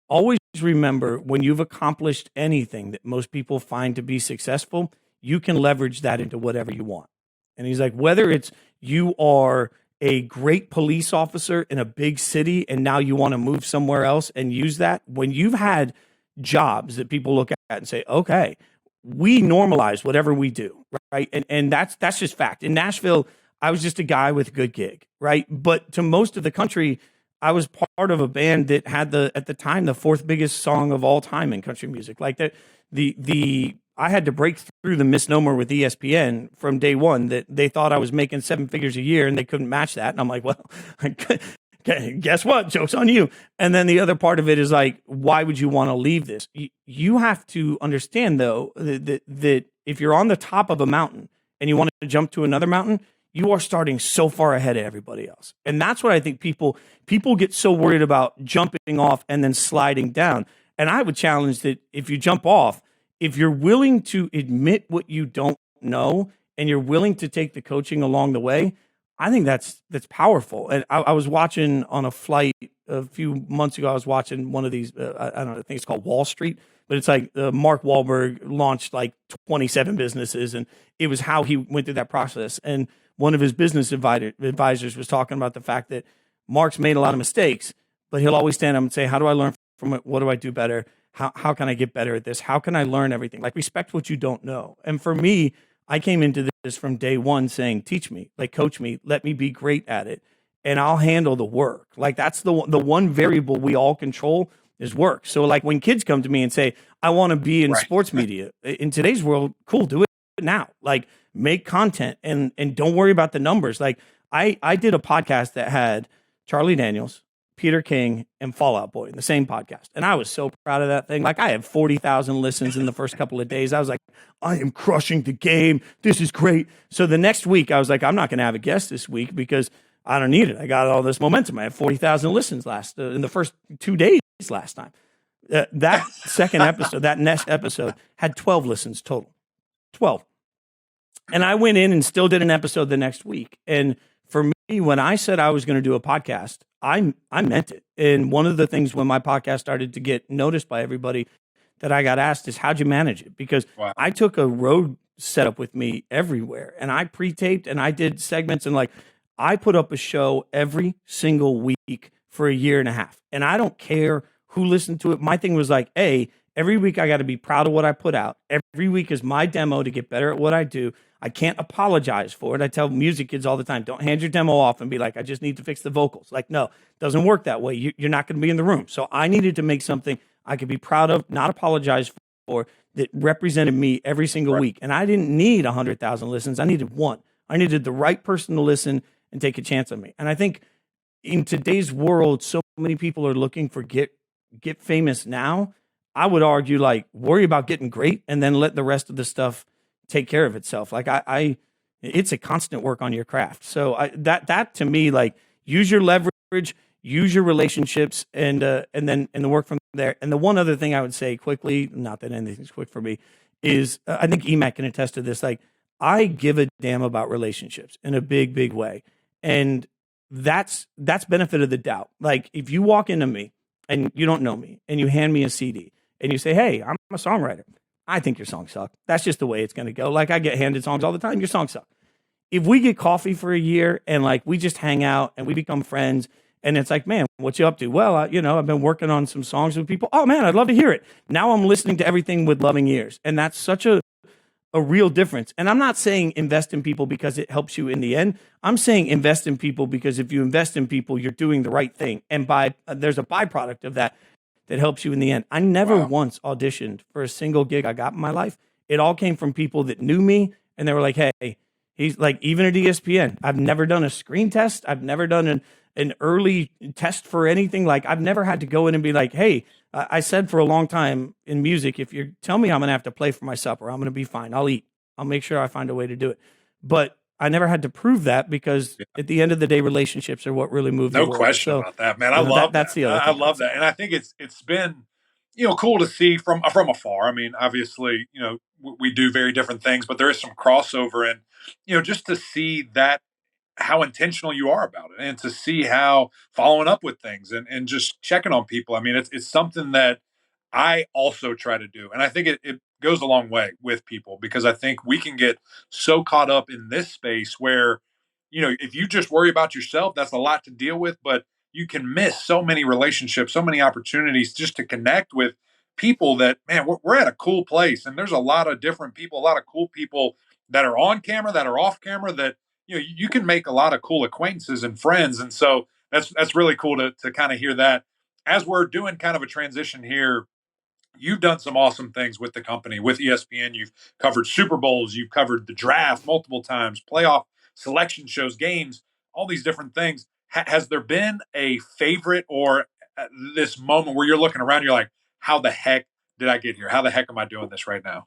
always remember when you've accomplished anything that most people find to be successful, you can leverage that into whatever you want. And he's like, whether it's you are a great police officer in a big city and now you want to move somewhere else and use that, when you've had jobs that people look at and say, okay, we normalize whatever we do, right? And that's just fact. In Nashville, I was just a guy with a good gig, right? But to most of the country, I was part of a band that had at the time, the fourth biggest song of all time in country music. Like I had to break through the misnomer with ESPN from day one that they thought I was making 7 figures a year and they couldn't match that. And I'm like, well, guess what? Joke's on you. And then the other part of it is like, why would you want to leave this? You have to understand, though, that if you're on the top of a mountain and you want to jump to another mountain, you are starting so far ahead of everybody else. And that's what I think people get so worried about, jumping off and then sliding down. And I would challenge that if you jump off, if you're willing to admit what you don't know and you're willing to take the coaching along the way, I think that's powerful. And I was watching on a flight a few months ago, I was watching one of these, I don't know, I think it's called Wall Street, but it's like Mark Wahlberg launched like 27 businesses, and it was how he went through that process. And one of his business advisors was talking about the fact that Mark's made a lot of mistakes, but he'll always stand up and say, how do I learn from it? What do I do better? How can I get better at this? How can I learn everything? Like, respect what you don't know. And for me, I came into this from day one saying, teach me, like, coach me, let me be great at it, and I'll handle the work. Like, that's the one variable we all control is work. So like when kids come to me and say, I want to be in sports media in today's world, cool, do it now. Like, make content and don't worry about the numbers. Like I did a podcast that had Charlie Daniels, Peter King, and Fall Out Boy in the same podcast. And I was so proud of that thing. Like, I had 40,000 listens in the first couple of days. I was like, I am crushing the game. This is great. So the next week I was like, I'm not going to have a guest this week because I don't need it. I got all this momentum. I had 40,000 listens in the first 2 days last time. That second episode, that next episode had 12 listens total. 12. And I went in and still did an episode the next week. And for me, when I said I was going to do a podcast, I meant it. And one of the things when my podcast started to get noticed by everybody that I got asked is, how'd you manage it? Because I took a road setup with me everywhere. And I pre-taped and I did segments, and like I put up a show every single week for a year and a half. And I don't care who listened to it. My thing was like, every week I got to be proud of what I put out. Every week is my demo to get better at what I do. I can't apologize for it. I tell music kids all the time, don't hand your demo off and be like, I just need to fix the vocals. Like, no, it doesn't work that way. You're not going to be in the room. So I needed to make something I could be proud of, not apologize for, that represented me every single week. And I didn't need 100,000 listens. I needed one. I needed the right person to listen and take a chance on me. And I think in today's world, so many people are looking for get famous now. I would argue, like, worry about getting great and then let the rest of the stuff take care of itself. Like it's a constant work on your craft. So that to me, like, use your leverage, use your relationships, and then the work from there. And the one other thing I would say quickly, not that anything's quick for me, is I think EMAC can attest to this. Like, I give a damn about relationships in a big, big way. And that's benefit of the doubt. Like, if you walk into me and you don't know me and you hand me a CD and you say, hey, I'm a songwriter, I think your songs suck. That's just the way it's going to go. Like, I get handed songs all the time. Your songs suck. If we get coffee for a year and like we just hang out and we become friends and it's like, man, what you up to? Well, I've been working on some songs with people. Oh man, I'd love to hear it. Now I'm listening to everything with loving ears. And that's such a real difference. And I'm not saying invest in people because it helps you in the end. I'm saying invest in people because if you invest in people, you're doing the right thing. And there's a byproduct of that helps you in the end. I never once auditioned for a single gig I got in my life. It all came from people that knew me and they were like, hey, he's like, even at ESPN, I've never done a screen test. I've never done an early test for anything. Like, I've never had to go in and be like, hey, I said for a long time in music, if you tell me I'm going to have to play for my supper, I'm going to be fine. I'll eat. I'll make sure I find a way to do it. But I never had to prove that because at the end of the day, relationships are what really move the world. No question about that, man. I love that. That's the other thing. I love that. And I think it's been, cool to see from afar. I mean, obviously, we do very different things, but there is some crossover, and, just to see that, how intentional you are about it, and to see how following up with things and just checking on people. I mean, it's something that I also try to do. And I think it goes a long way with people, because I think we can get so caught up in this space where, if you just worry about yourself, that's a lot to deal with, but you can miss so many relationships, so many opportunities just to connect with people that, man, we're at a cool place. And there's a lot of different people, a lot of cool people that are on camera, that are off camera, that, you can make a lot of cool acquaintances and friends. And so that's really cool to kind of hear that. As we're doing kind of a transition here, you've done some awesome things with the company, with ESPN. You've covered Super Bowls, you've covered the draft multiple times, playoff selection shows, games, all these different things. Has there been a favorite or this moment where you're looking around, you're like, how the heck did I get here? How the heck am I doing this right now?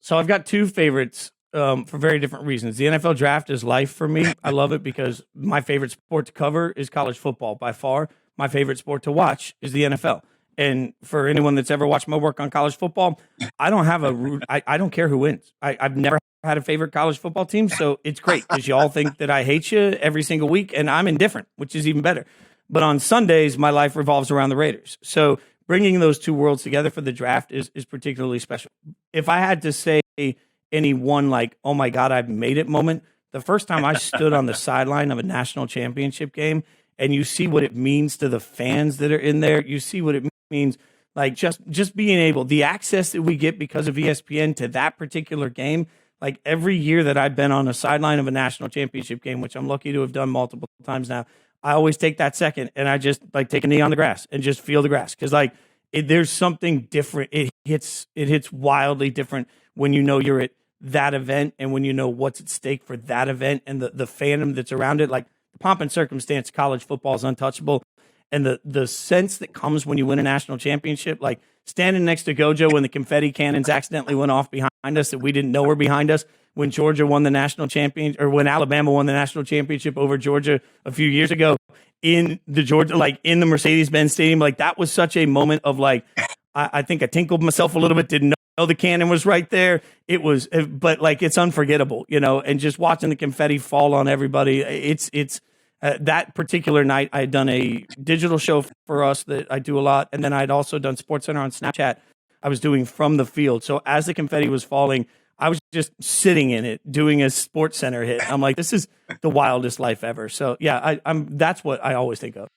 So I've got two favorites for very different reasons. The NFL draft is life for me. I love it because my favorite sport to cover is college football by far. My favorite sport to watch is the NFL. And for anyone that's ever watched my work on college football, I don't have I don't care who wins. I've never had a favorite college football team. So it's great because you all think that I hate you every single week, and I'm indifferent, which is even better. But on Sundays, my life revolves around the Raiders. So bringing those two worlds together for the draft is particularly special. If I had to say any one, like, oh my God, I've made it moment, the first time I stood on the sideline of a national championship game, and you see what it means to the fans that are in there, you see what it means, like just being able, the access that we get because of ESPN to that particular game. Like, every year that I've been on a sideline of a national championship game, which I'm lucky to have done multiple times now, I always take that second and I just like take a knee on the grass and just feel the grass. Cause like there's something different. It hits wildly different when you know you're at that event and when you know what's at stake for that event and the fandom that's around it. Like, the pomp and circumstance, college football is untouchable. And the sense that comes when you win a national championship, like standing next to Gojo when the confetti cannons accidentally went off behind us that we didn't know were behind us, when Georgia won the national championship, or when Alabama won the national championship over Georgia a few years ago in the Georgia, like in the Mercedes-Benz Stadium, like that was such a moment of like, I think I tinkled myself a little bit, didn't know the cannon was right there. It was, but like, it's unforgettable, and just watching the confetti fall on everybody. It's that particular night, I had done a digital show for us that I do a lot. And then I'd also done SportsCenter on Snapchat I was doing from the field. So as the confetti was falling, I was just sitting in it doing a Sports Center hit. I'm like, this is the wildest life ever. So yeah, that's what I always think of.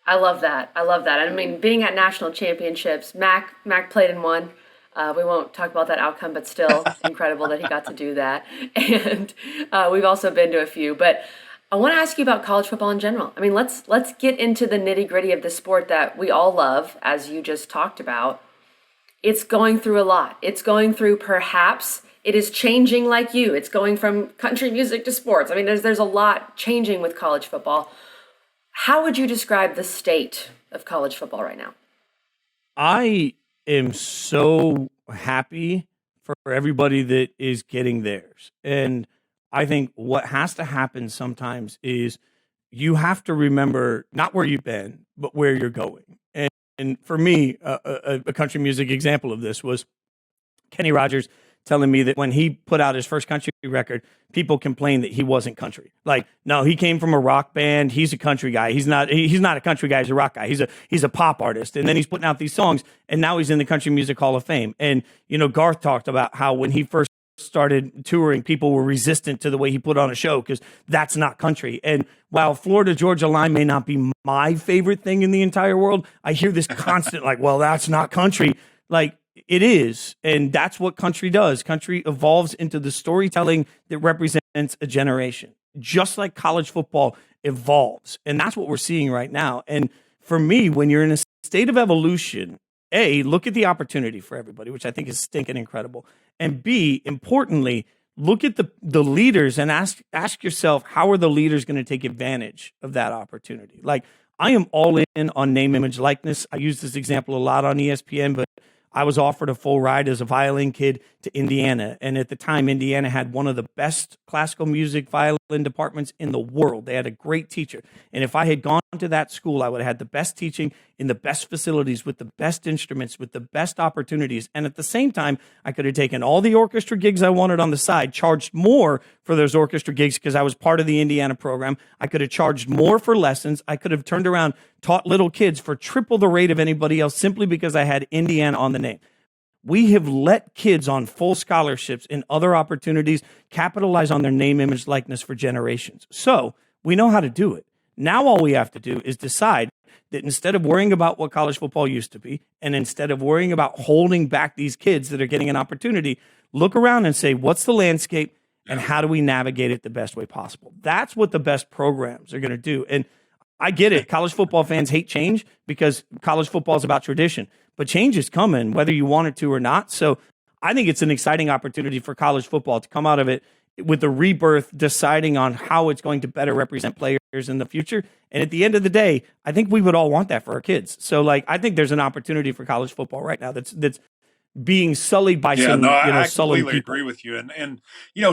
I love that. I mean, being at national championships, Mac played in one. We won't talk about that outcome, but still incredible that he got to do that. And we've also been to a few. But I want to ask you about college football in general. I mean, let's get into the nitty-gritty of the sport that we all love, as you just talked about. It's going through a lot. It's going through, perhaps it is changing like you. It's going from country music to sports. I mean, there's a lot changing with college football. How would you describe the state of college football right now? I am so happy for everybody that is getting theirs. And I think what has to happen sometimes is you have to remember not where you've been, but where you're going. And for me, a country music example of this was Kenny Rogers telling me that when he put out his first country record, people complained that he wasn't country. Like, no, he came from a rock band. He's a country guy. He's not a country guy. He's a rock guy. He's a pop artist. And then he's putting out these songs, and now he's in the Country Music Hall of Fame. And, Garth talked about how when he first started touring, people were resistant to the way he put on a show because that's not country. And while Florida Georgia Line may not be my favorite thing in the entire world, I hear this constant like, well, that's not country. Like, it is. And that's what country does. Country evolves into the storytelling that represents a generation, just like college football evolves. And that's what we're seeing right now. And for me, when you're in a state of evolution, A, look at the opportunity for everybody, which I think is stinking incredible. And B, importantly, look at the leaders and ask yourself, how are the leaders going to take advantage of that opportunity? Like, I am all in on name, image, likeness. I use this example a lot on ESPN, but I was offered a full ride as a violin kid to Indiana. And at the time, Indiana had one of the best classical music violin departments in the world. They had a great teacher. And if I had gone to that school, I would have had the best teaching in the best facilities with the best instruments, with the best opportunities. And at the same time, I could have taken all the orchestra gigs I wanted on the side, charged more for those orchestra gigs because I was part of the Indiana program. I could have charged more for lessons. I could have turned around, taught little kids for triple the rate of anybody else simply because I had Indiana on the name. We have let kids on full scholarships and other opportunities capitalize on their name, image, likeness for generations. So we know how to do it. Now all we have to do is decide that instead of worrying about what college football used to be, and instead of worrying about holding back these kids that are getting an opportunity, look around and say, what's the landscape and how do we navigate it the best way possible? That's what the best programs are going to do. And I get it. College football fans hate change because college football is about tradition, but change is coming whether you want it to or not. So I think it's an exciting opportunity for college football to come out of it with the rebirth, deciding on how it's going to better represent players in the future. And at the end of the day, I think we would all want that for our kids. So I think there's an opportunity for college football right now that's being sullied by I sullen completely people. agree with you. And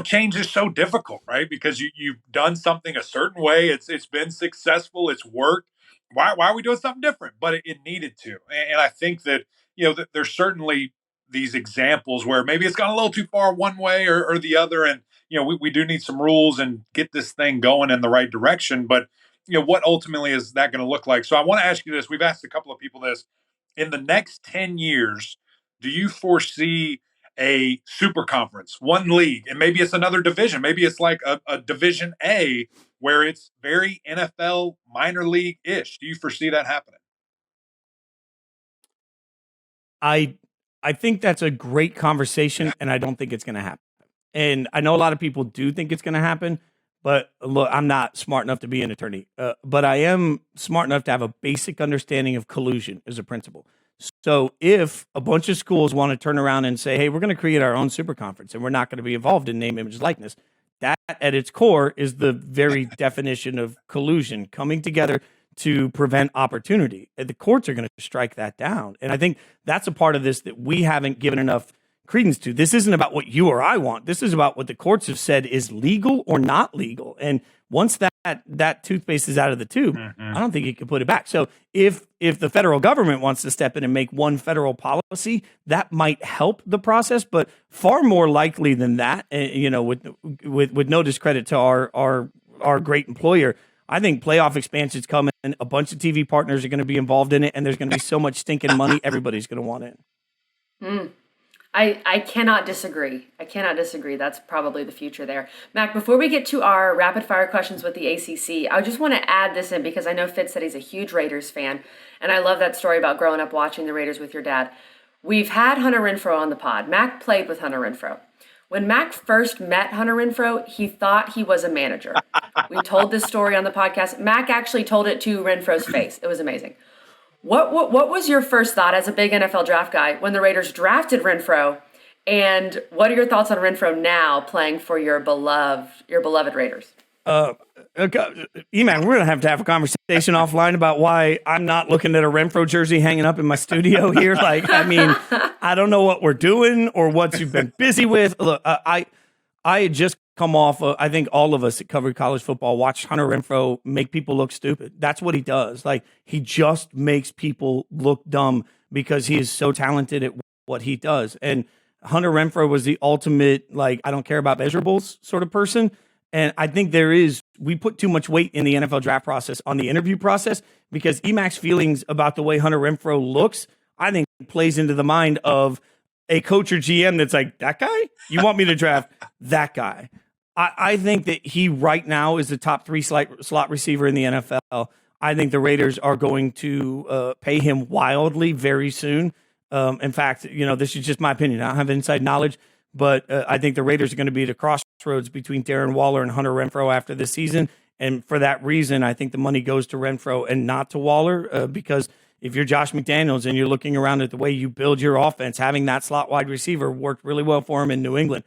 change is so difficult, right? Because you've done something a certain way. It's been successful. It's worked. Why are we doing something different? But it needed to. And I think that, that there's certainly these examples where maybe it's gone a little too far one way or the other. And, we do need some rules and get this thing going in the right direction. But, what ultimately is that going to look like? So I want to ask you this. We've asked a couple of people this. In the next 10 years, do you foresee a super conference, one league, and maybe it's another division? Maybe it's like a Division A where it's very NFL minor league-ish. Do you foresee that happening? I think that's a great conversation, and I don't think it's going to happen. And I know a lot of people do think it's going to happen, but look, I'm not smart enough to be an attorney, but I am smart enough to have a basic understanding of collusion as a principle. So if a bunch of schools want to turn around and say, hey, we're going to create our own super conference and we're not going to be involved in name, image, likeness, that at its core is the very definition of collusion, coming together to prevent opportunity. And the courts are going to strike that down. And I think that's a part of this that we haven't given enough credence to. This isn't about what you or I want. This is about what the courts have said is legal or not legal. And once that toothpaste is out of the tube, I don't think you can put it back. So if the federal government wants to step in and make one federal policy, that might help the process. But far more likely than that, with no discredit to our great employer, I think playoff expansion's coming. A bunch of TV partners are going to be involved in it, and there's going to be so much stinking money. Everybody's going to want it. I cannot disagree. That's probably the future there. Mac, before we get to our rapid fire questions with the ACC, I just want to add this in because I know Fitz said he's a huge Raiders fan, and I love that story about growing up watching the Raiders with your dad. We've had Hunter Renfrow on the pod. Mac played with Hunter Renfrow. When Mac first met Hunter Renfrow, he thought he was a manager. We told this story on the podcast. Mac actually told it to Renfrow's face. It was amazing. What was your first thought as a big NFL draft guy when the Raiders drafted Renfrow? And what are your thoughts on Renfrow now playing for your beloved Raiders? Okay. E-Man, we're going to have a conversation offline about why I'm not looking at a Renfrow jersey hanging up in my studio here. Like, I mean, I don't know what we're doing or what you've been busy with. Look, I had just come off, I think all of us that covered college football watched Hunter Renfrow make people look stupid. That's what he does. Like, he just makes people look dumb because he is so talented at what he does. And Hunter Renfrow was the ultimate, like, I don't care about measurables sort of person. And I think we put too much weight in the NFL draft process on the interview process because EMAC's feelings about the way Hunter Renfrow looks, I think plays into the mind of a coach or GM that's like, that guy? You want me to draft that guy? I think that he right now is the top 3 slot receiver in the NFL. I think the Raiders are going to pay him wildly very soon. In fact, this is just my opinion. I don't have inside knowledge, but I think the Raiders are going to be at a crossroads between Darren Waller and Hunter Renfrow after this season. And for that reason, I think the money goes to Renfrow and not to Waller because if you're Josh McDaniels and you're looking around at the way you build your offense, having that slot wide receiver worked really well for him in New England.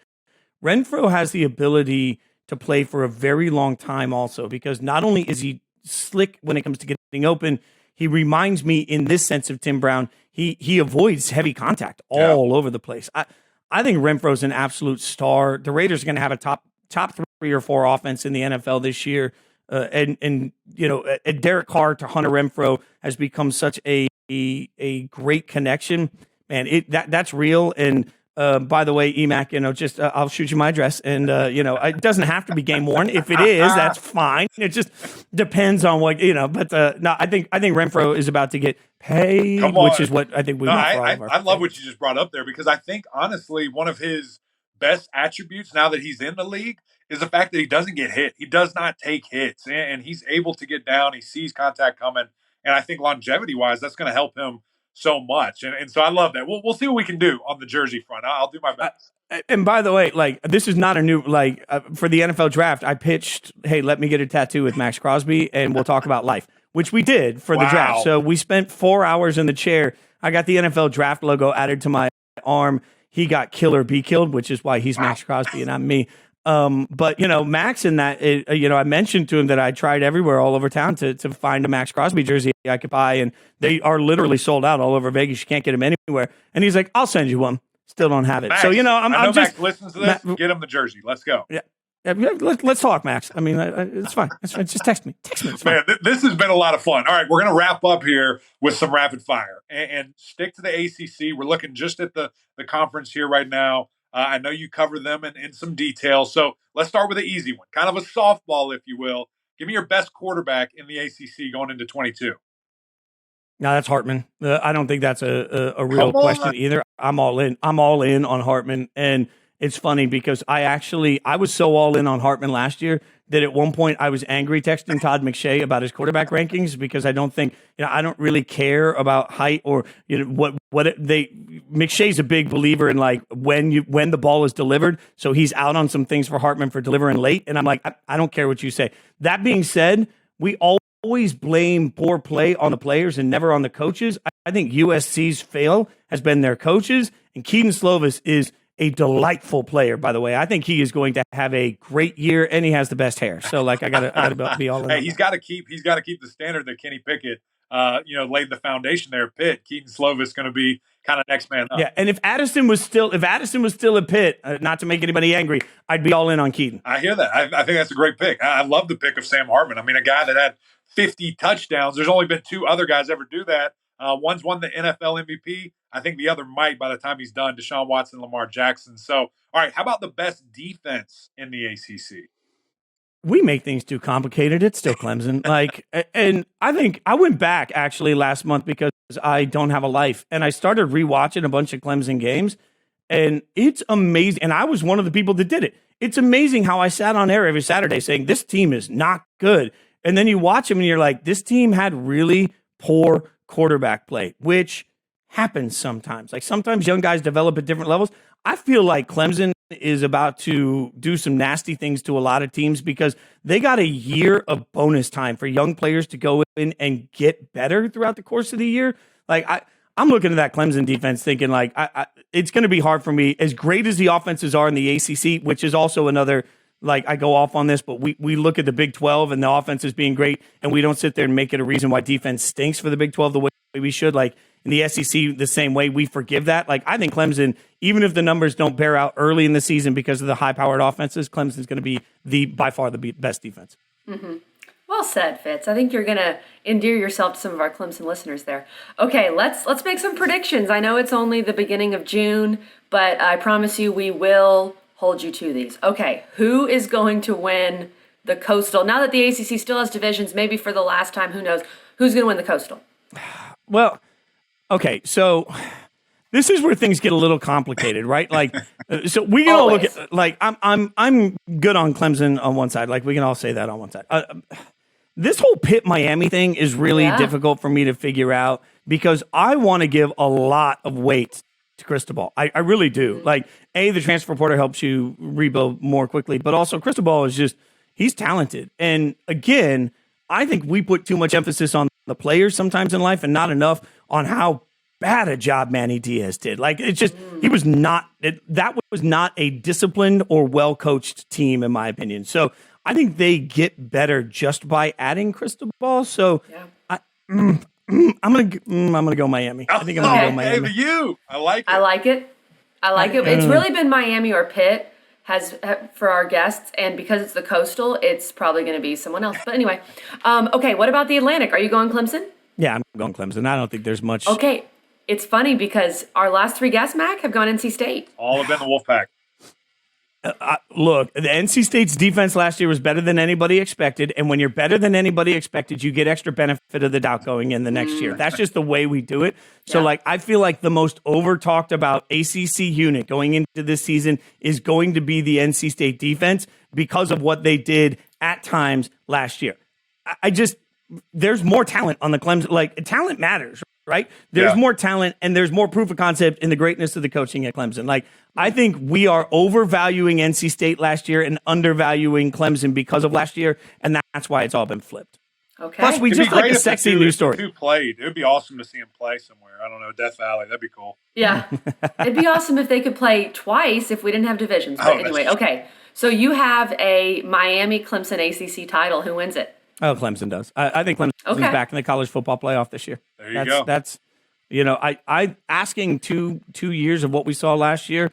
Renfrow has the ability to play for a very long time also because not only is he slick when it comes to getting open, he reminds me in this sense of Tim Brown. He avoids heavy contact all over the place. I think Renfro's an absolute star. The Raiders are going to have a top 3 or 4 offense in the NFL this year. And Derek Carr to Hunter Renfrow has become such a great connection. Man, that's real. And by the way, EMAC, I'll shoot you my address, and it doesn't have to be game worn. If it is, that's fine. It just depends on what But no, I think Renfrow is about to get paid, which is what I think we want for all of our I love what you just brought up there because I think honestly one of his best attributes now that he's in the league is the fact that he doesn't get hit. He does not take hits, and he's able to get down. He sees contact coming, and I think longevity wise, that's going to help him so much. And so I love that. We'll see what we can do on the jersey front. I'll do my best. And by the way, like, this is not a new, for the NFL draft, I pitched, hey, let me get a tattoo with Max Crosby and we'll talk about life, which we did for the draft. So we spent 4 hours in the chair. I got the NFL draft logo added to my arm. He got kill or be killed, which is why he's Max Crosby and I'm me. But Max in that, I mentioned to him that I tried everywhere all over town to find a Max Crosby jersey I could buy, and they are literally sold out all over Vegas. You can't get them anywhere. And he's like, I'll send you one. Still don't have it. Max, so, I know I'm just Max listens to this. Get him the jersey. Let's go. Yeah. Let's talk, Max. I mean, it's fine. It's fine. Just text me. It's fine. Man, this has been a lot of fun. All right, we're going to wrap up here with some rapid fire and stick to the ACC. We're looking just at the conference here right now. I know you cover them in some detail. So let's start with an easy one, kind of a softball, if you will. Give me your best quarterback in the ACC going into 22. No, that's Hartman. I don't think that's a real question either. I'm all in. I'm all in on Hartman. And it's funny because I was so all in on Hartman last year that at one point I was angry texting Todd McShay about his quarterback rankings because I don't think, I don't really care about height or, McShay's a big believer in like when the ball is delivered. So he's out on some things for Hartman for delivering late. And I'm like, I don't care what you say. That being said, we always blame poor play on the players and never on the coaches. I think USC's fail has been their coaches, and Keaton Slovis is a delightful player, by the way. I think he is going to have a great year, and he has the best hair. So, I gotta be all in. Hey, he's got to keep the standard that Kenny Pickett, laid the foundation there at Pitt. Keaton Slovis is going to be kind of next man up. Yeah, and if Addison was still at Pitt, not to make anybody angry, I'd be all in on Keaton. I hear that. I think that's a great pick. I love the pick of Sam Hartman. I mean, a guy that had 50 touchdowns. There's only been 2 other guys ever do that. One's won the NFL MVP. I think the other might by the time he's done, Deshaun Watson, Lamar Jackson. So, all right, how about the best defense in the ACC? we make things too complicated. It's still Clemson. And I think I went back actually last month because I don't have a life, and I started rewatching a bunch of Clemson games, and it's amazing. And I was one of the people that did it. It's amazing how I sat on air every Saturday saying this team is not good, and then you watch them and you're like, this team had really poor quarterback play, which happens sometimes. Like sometimes young guys develop at different levels. I feel like Clemson is about to do some nasty things to a lot of teams because they got a year of bonus time for young players to go in and get better throughout the course of the year. Like I'm looking at that Clemson defense thinking like it's going to be hard for me. As great as the offenses are in the ACC, which is also another, like I go off on this, but we look at the Big 12 and the offense is being great, and we don't sit there and make it a reason why defense stinks for the Big 12 the way we should. Like in the SEC, the same way we forgive that. Like I think Clemson, even if the numbers don't bear out early in the season because of the high-powered offenses, Clemson's going to be by far the best defense. Mm-hmm. Well said, Fitz. I think you're going to endear yourself to some of our Clemson listeners there. Okay, let's make some predictions. I know it's only the beginning of June, but I promise you we will hold you to these. Okay, who is going to win the Coastal? Now that the ACC still has divisions, maybe for the last time, who knows? Who's going to win the Coastal? Well, okay, so this is where things get a little complicated, right? Like, so we can all look at like I'm good on Clemson on one side. Like we can all say that on one side. This whole Pitt Miami thing is really difficult for me to figure out because I want to give a lot of weight to Cristobal. I really do. Mm-hmm. Like, the transfer portal helps you rebuild more quickly, but also Cristobal is just, he's talented. And again, I think we put too much emphasis on the players sometimes in life and not enough on how bad a job Manny Diaz did. Like, it's just, that was not a disciplined or well-coached team, in my opinion. So I think they get better just by adding Cristobal. So I'm gonna go Miami. I think I'm gonna go Miami. I like it. I like it. It's really been Miami or Pitt for our guests, and because it's the Coastal, it's probably going to be someone else. But anyway, okay. What about the Atlantic? Are you going Clemson? Yeah, I'm going Clemson. I don't think there's much. Okay, it's funny because our last three guests, Mac, have gone NC State. All have been the Wolfpack. Look, the NC State's defense last year was better than anybody expected, and when you're better than anybody expected, you get extra benefit of the doubt going in the next year. That's just the way we do it. So, I feel like the most over-talked about ACC unit going into this season is going to be the NC State defense because of what they did at times last year. There's more talent on the Clemson. Like, talent matters, right? There's more talent, and there's more proof of concept in the greatness of the coaching at Clemson. Like, I think we are overvaluing NC State last year and undervaluing Clemson because of last year, and that's why it's all been flipped. Okay. Plus, we just like a sexy news story. Who played? It would be awesome to see him play somewhere. I don't know, Death Valley. That'd be cool. Yeah. It'd be awesome if they could play twice if we didn't have divisions. But anyway, okay. So you have a Miami-Clemson ACC title. Who wins it? Oh, Clemson does. I think Clemson's back in the college football playoff this year. There you go. That's, I asking 2 years of what we saw last year.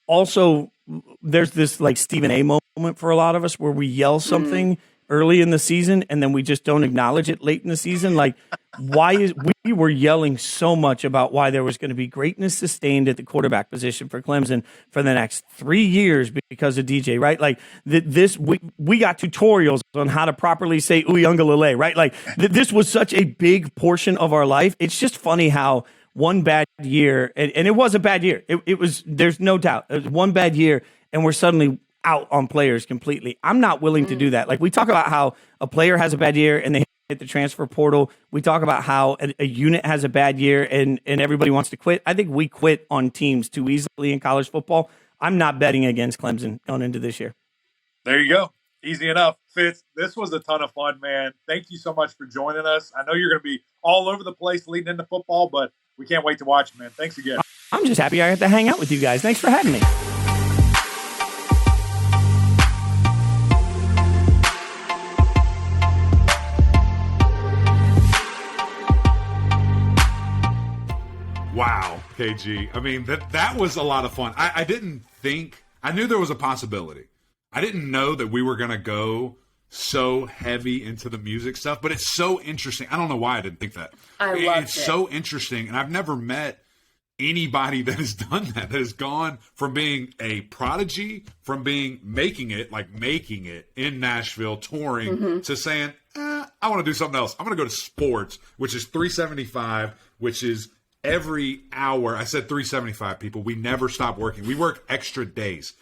Also, there's this like Stephen A moment for a lot of us where we yell something early in the season and then we just don't acknowledge it late in the season. Like, we were yelling so much about why there was going to be greatness sustained at the quarterback position for Clemson for the next 3 years because of DJ, right? Like we got tutorials on how to properly say Uyangalele, right? Like this was such a big portion of our life. It's just funny how one bad year, and it was a bad year. It was, there's no doubt. It was one bad year, and we're suddenly out on players completely. I'm not willing to do that. Like, we talk about how a player has a bad year and they hit the transfer portal. We talk about how a unit has a bad year and everybody wants to quit. I think we quit on teams too easily in college football. I'm not betting against Clemson going into this year. There you go. Easy enough. Fitz, this was a ton of fun, man. Thank you so much for joining us. I know you're going to be all over the place leading into football, but we can't wait to watch, man. Thanks again. I'm just happy I got to hang out with you guys. Thanks for having me. Wow, KG. I mean, that was a lot of fun. I knew there was a possibility. I didn't know that we were going to go so heavy into the music stuff, but it's so interesting. I don't know why I didn't think that. It's so interesting, and I've never met anybody that has done that has gone from being a prodigy, from making it in Nashville, touring, to saying, I want to do something else. I'm going to go to sports, which is 375, which is every hour. I said 375, people. We never stop working. We work extra days.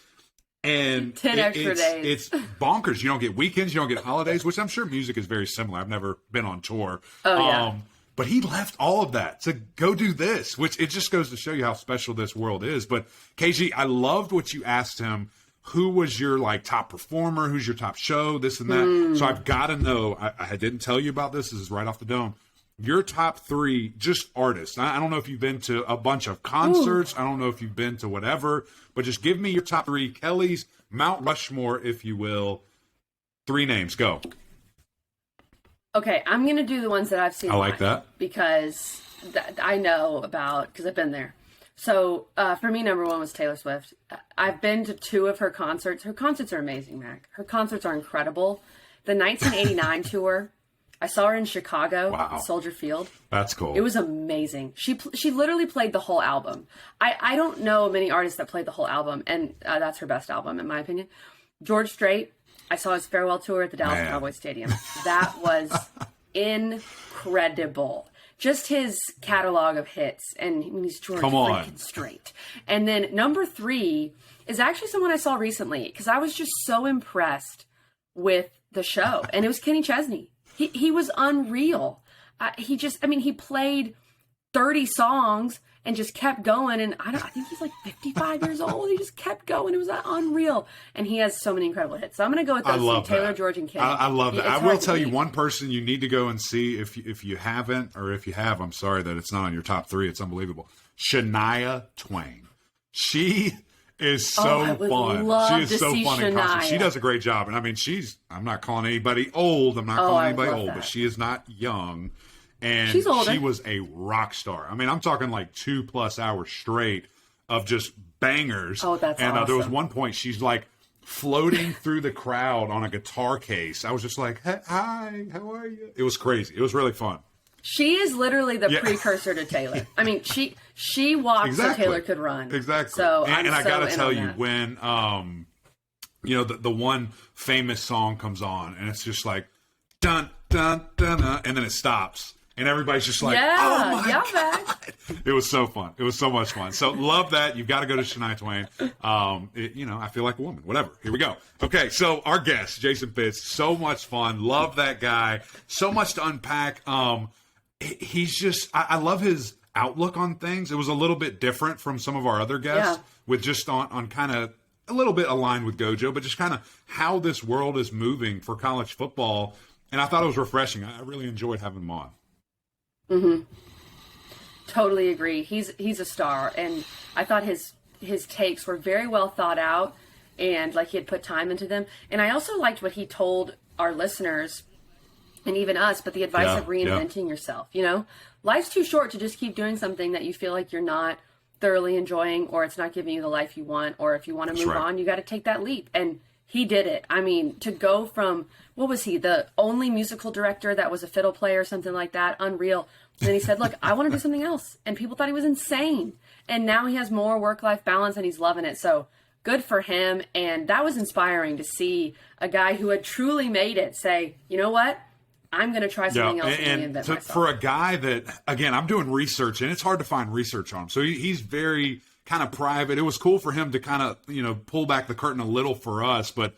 And 10 extra days. It's bonkers. You don't get weekends. You don't get holidays, which I'm sure music is very similar. I've never been on tour. Oh, yeah. But he left all of that to go do this, which it just goes to show you how special this world is. But KG, I loved what you asked him. Who was your top performer? Who's your top show? This and that. So I've got to know. I didn't tell you about this. This is right off the dome. Your top 3 just artists. I don't know if you've been to a bunch of concerts. I don't know if you've been to whatever. But just give me your top 3. Kelly's Mount Rushmore, if you will. 3 names. Go. Okay, I'm going to do the ones that I've seen. I like that. Because I know about, because I've been there. So for me, number 1 was Taylor Swift. I've been to 2 of her concerts. Her concerts are amazing, Mac. Her concerts are incredible. The 1989 tour, I saw her in Chicago, wow. at Soldier Field. That's cool. It was amazing. She literally played the whole album. I don't know many artists that played the whole album, and that's her best album, in my opinion. George Strait, I saw his farewell tour at the Dallas Cowboys Stadium. That was incredible. Just his catalog of hits, and he's George freaking Strait. And then number 3 is actually someone I saw recently, because I was just so impressed with the show, and it was Kenny Chesney. He was unreal. He played 30 songs and just kept going. And I think he's 55 years old. He just kept going. It was unreal. And he has so many incredible hits. So I'm going to go with those 2, Taylor, George, and Kenny. I love that. I will tell you one person you need to go and see if you haven't, or if you have, I'm sorry that it's not on your top 3. It's unbelievable. Shania Twain. She is so fun. She is so fun in concert. She does a great job. And I mean, I'm not calling anybody old. I'm not calling anybody old, but she is not young. And she's older. She was a rock star. I mean, I'm talking 2+ hours straight of just bangers. Oh, that's awesome. And there was one point she's floating through the crowd on a guitar case. I was just like, hey, hi, how are you? It was crazy. It was really fun. She is literally the precursor to Taylor. I mean, she walked so Taylor could run. Exactly. So and I got to tell you, that. when the one famous song comes on, and it's just dun dun dun dun, and then it stops, and everybody's just like, oh my God. Man. It was so fun. It was so much fun. So love that. You've got to go to Shania Twain. I feel like a woman. Whatever. Here we go. Okay, so our guest, Jason Fitz, so much fun. Love that guy. So much to unpack. He's just, I love his outlook on things. It was a little bit different from some of our other guests, with just on kind of a little bit aligned with Gojo, but just kind of how this world is moving for college football. And I thought it was refreshing. I really enjoyed having him on. Mm-hmm. Totally agree. He's a star, and I thought his takes were very well thought out, and he had put time into them. And I also liked what he told our listeners, and even us, but the advice of reinventing yourself. Life's too short to just keep doing something that you feel like you're not thoroughly enjoying, or it's not giving you the life you want, or if you want to move on, you got to take that leap. And he did it. I mean, to go from, what was he, the only musical director that was a fiddle player or something like that, unreal. And then he said, look, I want to do something else. And people thought he was insane. And now he has more work-life balance, and he's loving it. So good for him. And that was inspiring to see a guy who had truly made it say, you know what? I'm going to try something else and reinvent myself. For a guy that, again, I'm doing research, and it's hard to find research on him. So he's very kind of private. It was cool for him to kind of, pull back the curtain a little for us. But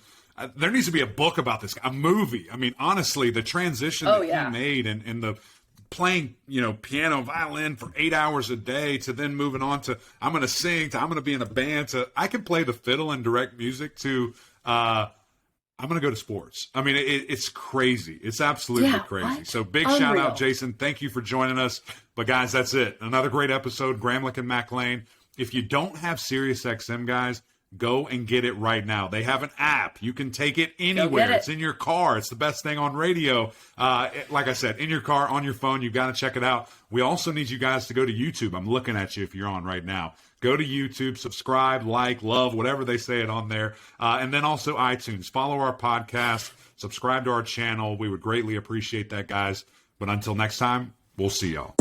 there needs to be a book about this, a movie. I mean, honestly, the transition that he made and the playing, piano, violin for 8 hours a day to then moving on to I'm going to sing, to I'm going to be in a band, to I can play the fiddle and direct music, to I'm going to go to sports. I mean, it's crazy. It's absolutely crazy. What? So big shout out, Jason. Thank you for joining us. But guys, that's it. Another great episode, Gramlich and Mac Lane. If you don't have SiriusXM, guys, go and get it right now. They have an app. You can take it anywhere. It's in your car. It's the best thing on radio. Like I said, in your car, on your phone, you've got to check it out. We also need you guys to go to YouTube. I'm looking at you if you're on right now. Go to YouTube, subscribe, like, love, whatever they say it on there. And then also iTunes. Follow our podcast. Subscribe to our channel. We would greatly appreciate that, guys. But until next time, we'll see y'all.